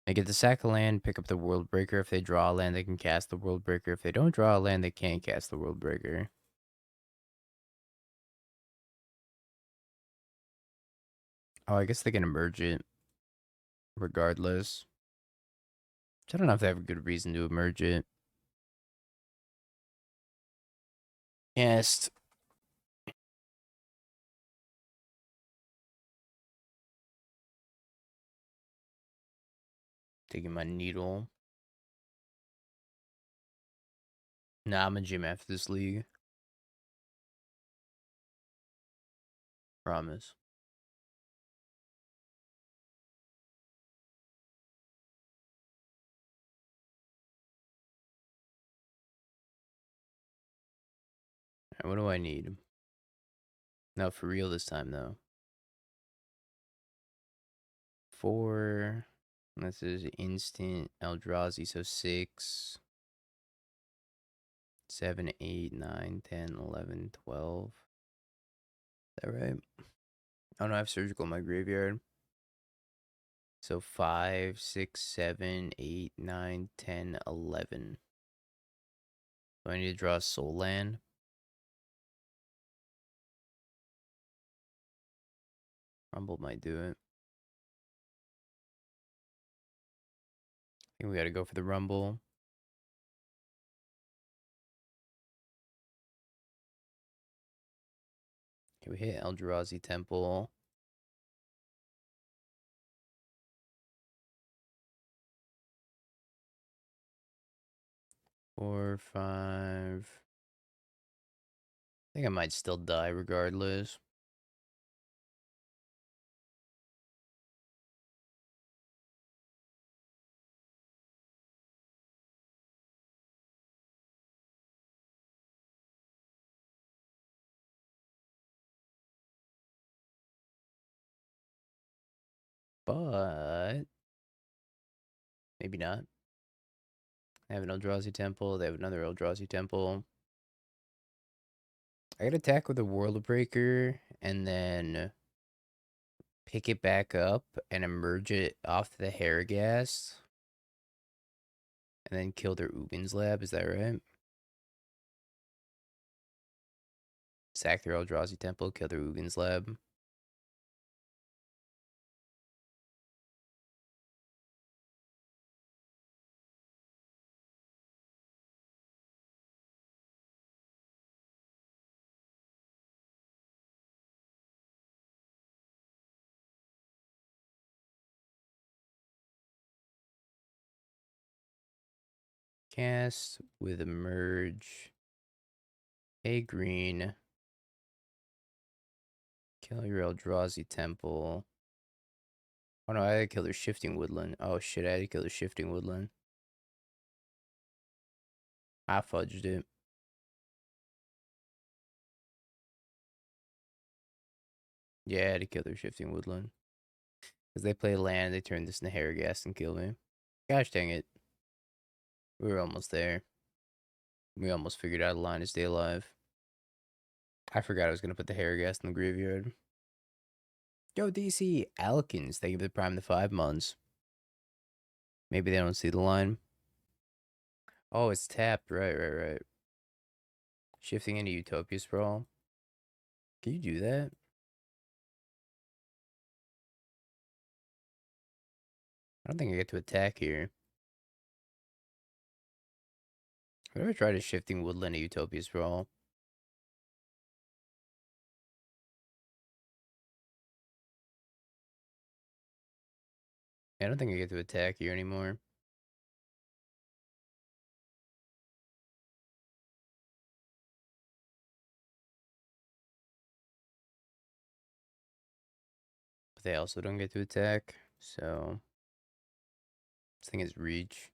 Speaker 1: They get to sack a land, pick up the World Breaker. If they draw a land, they can cast the World Breaker. If they don't draw a land, they can't cast the World Breaker. Oh, I guess they can emerge it regardless. I don't know if they have a good reason to emerge it. Cast. Taking my needle. Nah, I'm a gym after this league. Promise. Alright, what do I need? No, for real this time, though. 4. This is instant Eldrazi, so 6. 7, 8, 9, 10, 11, 12. Is that right? Oh no, I have surgical in my graveyard. So 5, 6, 7, 8, 9, 10, 11. Do I need to draw a soul land? Rumble might do it. I think we gotta go for the Rumble. Okay, we hit Eldrazi Temple. Four, 5. I think I might still die regardless. But Maybe not. They have an Eldrazi temple. They have another Eldrazi temple. I could attack with a World Breaker and then pick it back up and emerge it off the Harrogast. And then kill their Ugin's Lab. Is that right? Sack their Eldrazi temple, kill their Ugin's Lab. Cast with emerge. A green. Kill your Eldrazi temple. Oh no, I had to kill their Shifting Woodland. Oh shit, I had to kill their Shifting Woodland. I fudged it. Yeah, I had to kill their Shifting Woodland. Because they play land, they turn this into Harrogast and kill me. Gosh dang it. We were almost there. We almost figured out a line to stay alive. I forgot I was going to put the Harrogast in the graveyard. Yo, DC Alkins, thank you for the Prime the 5 months. Maybe they don't see the line. Oh, it's tapped. Right. Shifting into Utopia Sprawl. Can you do that? I don't think I get to attack here. I've never tried a Shifting Woodland to Utopia Sprawl. I don't think I get to attack here anymore. But they also don't get to attack. So, this thing is reach.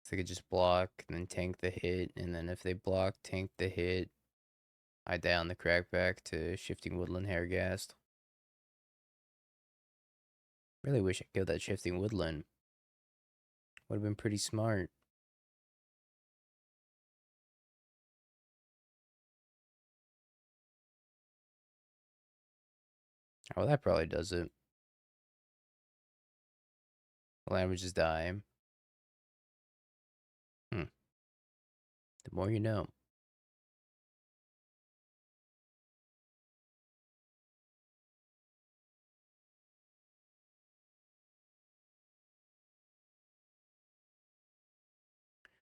Speaker 1: So they could just block and then tank the hit. And then if they block, tank the hit, I die on the crackback to Shifting Woodland Harrogast. Really wish I killed that Shifting Woodland. Would have been pretty smart. Oh, that probably does it. The land would just die. The more you know.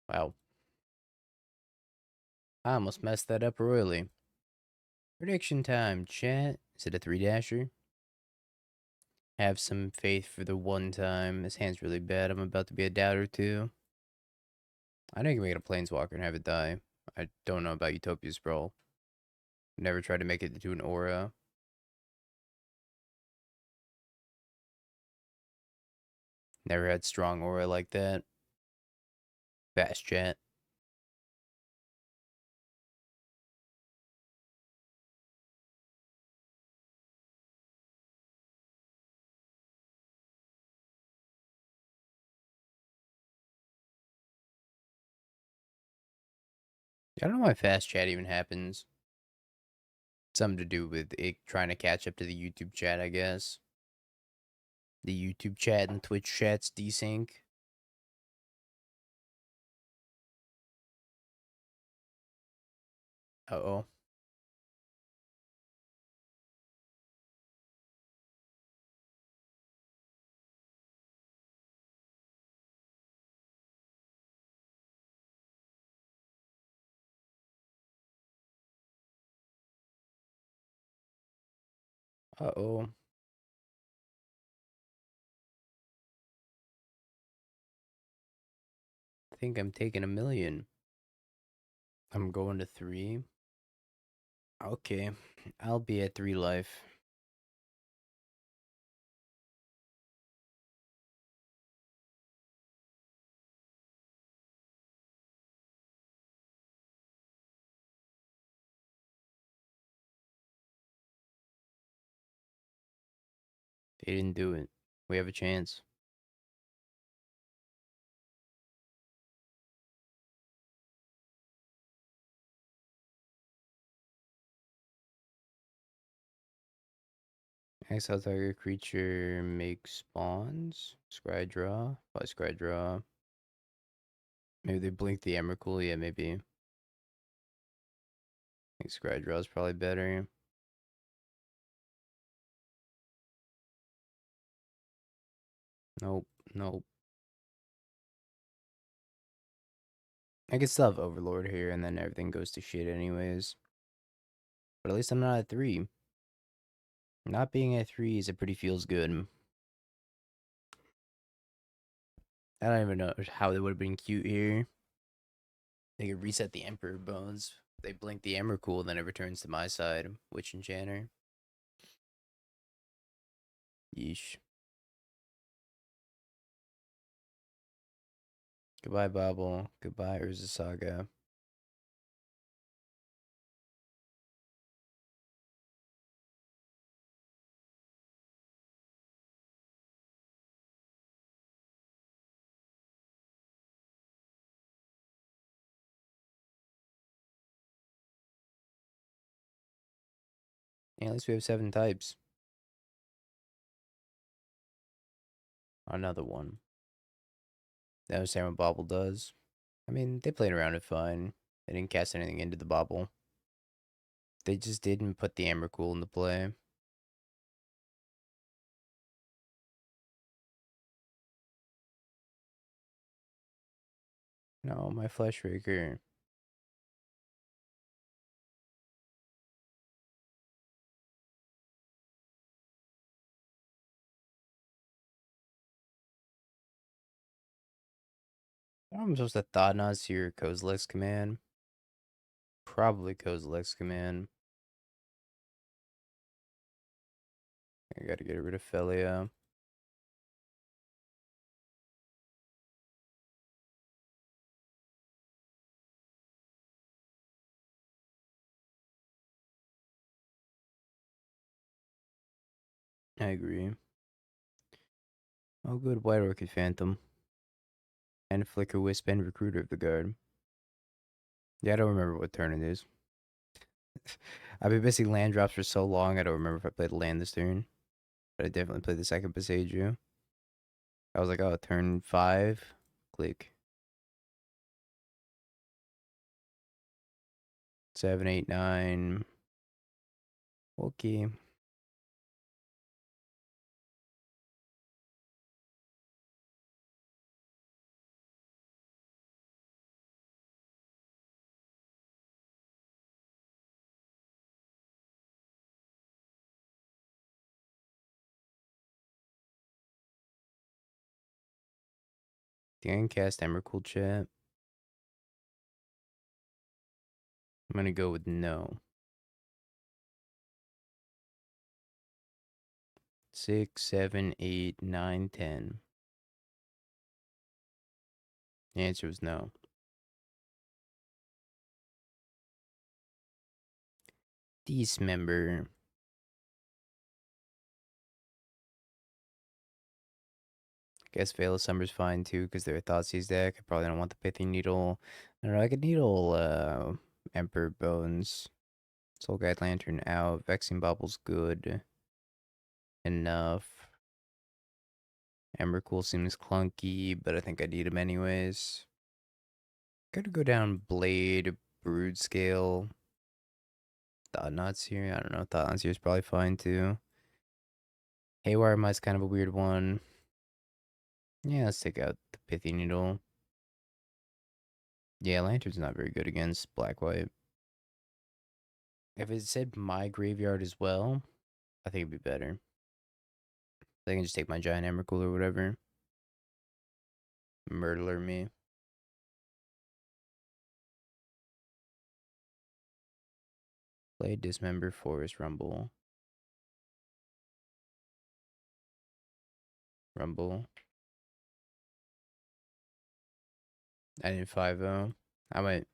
Speaker 1: Wow. I almost messed that up royally. Prediction time, chat. Is it a 3-dasher? Have some faith for the one time. This hand's really bad. I'm about to be a doubter too. I know you can make it a planeswalker and have it die. I don't know about Utopia Sprawl. Never tried to make it into an aura. Never had strong aura like that. Fast chat. I don't know why fast chat even happens. Something to do with it trying to catch up to the YouTube chat, I guess. The YouTube chat and Twitch chat's desync. Uh-oh. Uh-oh. I think I'm taking a million. I'm going to 3. Okay. I'll be at 3 life. They didn't do it. We have a chance. Exile target creature makes spawns. Scry draw. By scry draw. Maybe they blink the Emrakul. Yeah, maybe. I think scry draw is probably better. Nope. Nope. I could still have Overlord here, and then everything goes to shit anyways. But at least I'm not at 3. Not being at 3 is a pretty feels good. I don't even know how they would have been cute here. They could reset the Emperor Bones. They blink the Emrakul, then it returns to my side. Witch Enchanter. Yeesh. Goodbye, Bobble. Goodbye, Urza Saga. Yeah, at least we have 7 types. Another one. That understand what Bobble does. I mean, they played around it fine. They didn't cast anything into the Bobble. They just didn't put the Emrakul into play. No, my Fleshraker. I'm supposed to Thought-Knot here, Kozilek's Command. Probably Kozilek's Command. I gotta get rid of Felia. I agree. Oh, good, White Orchid Phantom. And Flicker Wisp and Recruiter of the Guard. Yeah, I don't remember what turn it is. I've been missing land drops for so long, I don't remember if I played a land this turn. But I definitely played the second Passaggio. I was like, oh, turn 5. Click. 7, 8, 9. Okay. Think I can cast Emrakul chat. I'm gonna go with no. 6, 7, 8, 9, 10. The answer was no. Dismember. Guess Veil of Summer's fine too, because they're a Thoughtseize deck. I probably don't want the Pithy Needle. I don't know, I could Needle Emperor Bones. Soul Guide Lantern out. Vexing Bubble's good enough. Emrakul seems clunky, but I think I need him anyways. Gotta go down Blade, Broodscale. Thought-Knot's here. I don't know. Thought-Knot's here is probably fine too. Haywire Might's kind of a weird one. Yeah, let's take out the Pithy Needle. Yeah, Lantern's not very good against Black-White. If it said my graveyard as well, I think it'd be better. They can just take my giant Emrakul or whatever. Murder me. Play Dismember Forest Rumble. Rumble. I did 5-0. I went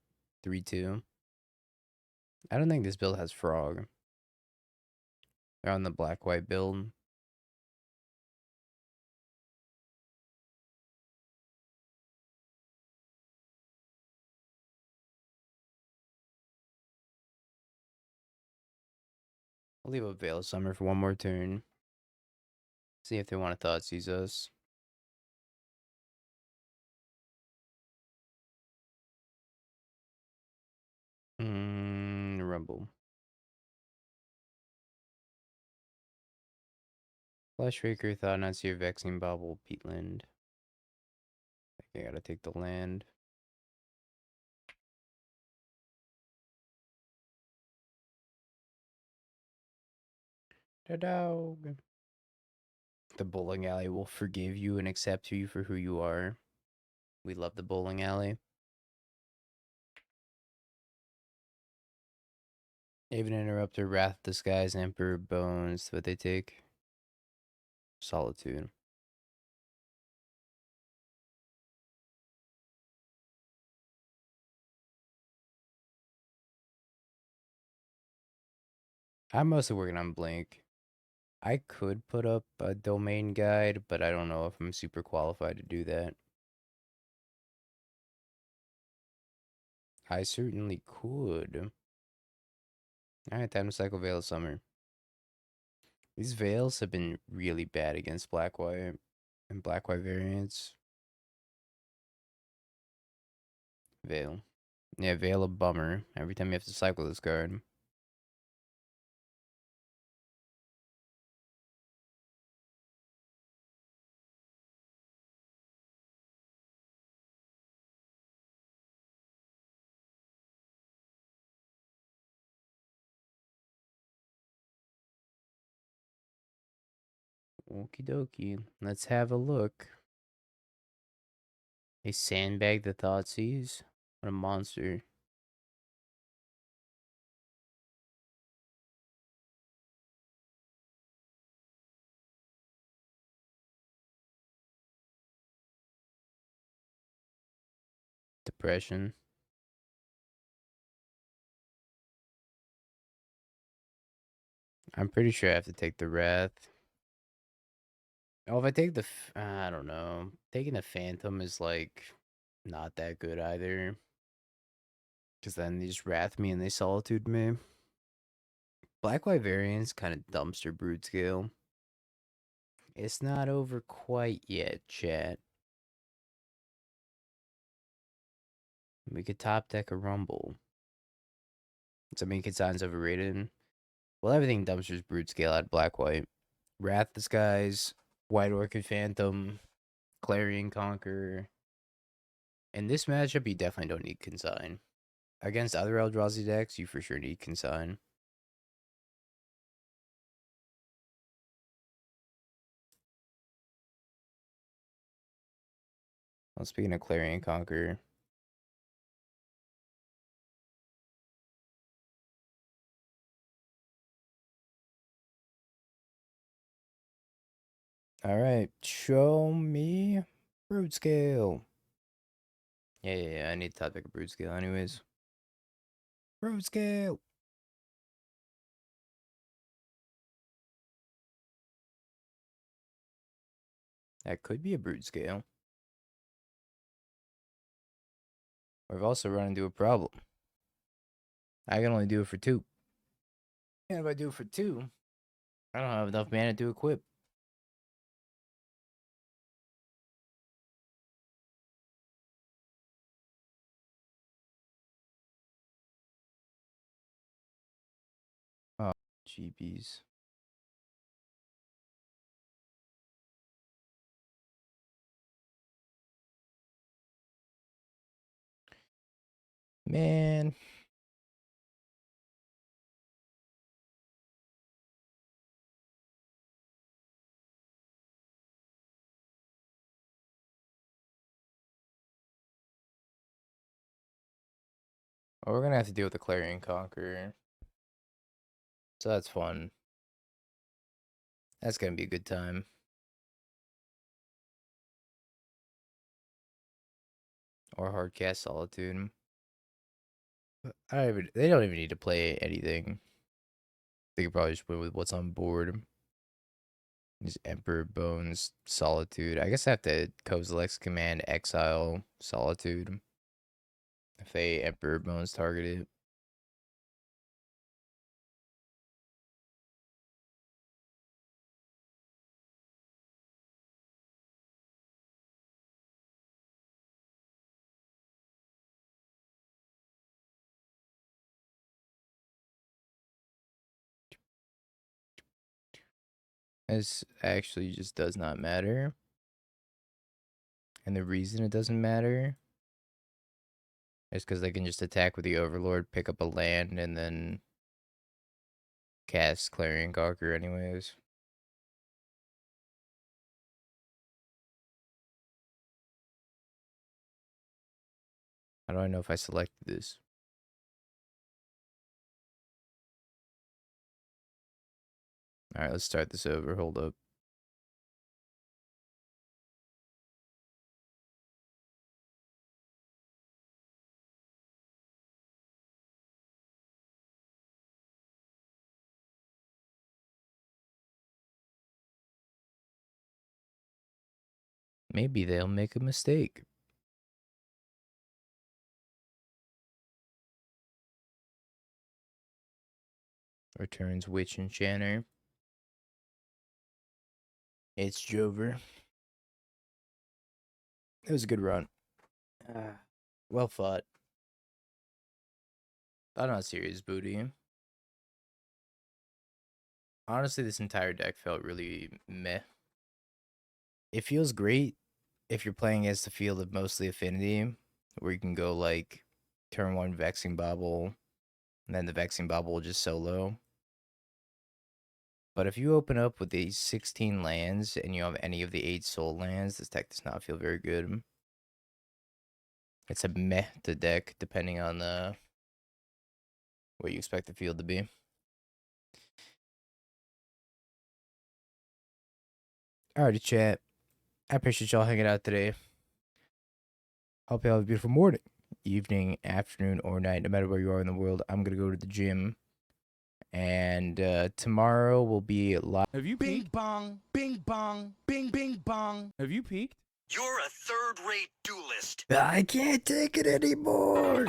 Speaker 1: 3-2. I don't think this build has Frog. They're on the black-white build. I'll leave up Veil of Summer for one more turn. See if they want to Thoughtseize us. Rumble. Fleshraker, Thought Not Seer, Vexing Bobble, Peatland. I think I gotta take the land. The dog. The bowling alley will forgive you and accept you for who you are. We love the bowling alley. Even Interrupter, Wrath Disguise, Emperor Bones. What they take? Solitude. I'm mostly working on Blink. I could put up a domain guide, but I don't know if I'm super qualified to do that. I certainly could. Alright, time to cycle Veil of Summer. These Veils have been really bad against Black-White and Black-White variants. Veil. Yeah, Veil a bummer. Every time you have to cycle this card. Okie dokie. Let's have a look. A Sandbag the Thoughtseize? What a monster. Depression. I'm pretty sure I have to take the Wrath. Oh, if I take the... I don't know. Taking the Phantom is, like, not that good either. Because then they just Wrath me and they Solitude me. Black-White variants kind of dumpster Broodscale. It's not over quite yet, chat. We could top deck a Rumble. So many Consign's overrated. Well, everything dumpsters Broodscale at Black-White. Wrath Disguise, White Orchid Phantom, Clarion Conqueror. In this matchup, you definitely don't need Consign. Against other Eldrazi decks, you for sure need Consign. Well, speaking of Clarion Conqueror. Alright, show me Broodscale. Yeah, I need to top deck a Broodscale anyways. Broodscale! That could be a Broodscale. Or I've also run into a problem. I can only do it for 2. And if I do it for 2, I don't have enough mana to equip. Oh, GBs. Man. Well, we're gonna have to deal with the Clarion Conqueror. So that's fun. That's gonna be a good time. Or Hardcast Solitude. They don't even need to play anything. They could probably just win with what's on board. Just Emperor Bones, Solitude. I guess I have to Kozilek's command Exile Solitude. If they Emperor Bones target it. This actually just does not matter. And the reason it doesn't matter is because they can just attack with the Overlord, pick up a land, and then cast Clarion Gawker anyways. How do I know if I selected this? Alright, let's start this over. Hold up. Maybe they'll make a mistake. Returns Witch Enchanter. It's Jover. It was a good run. Well fought. I'm not serious, Booty. Honestly, this entire deck felt really meh. It feels great if you're playing against the field of mostly Affinity, where you can go like turn 1 Vexing Bauble, and then the Vexing Bauble will just solo. But if you open up with these 16 lands and you have any of the 8 soul lands, this deck does not feel very good. It's a meh to deck, depending on what you expect the field to be. Alrighty, chat. I appreciate y'all hanging out today. Hope y'all have a beautiful morning, evening, afternoon, or night, no matter where you are in the world. I'm going to go to the gym. And tomorrow will be live.
Speaker 2: Have you peaked? Bing bong, bing bong, bing bing bong. Have you peaked?
Speaker 3: You're a third-rate duelist.
Speaker 1: I can't take it anymore.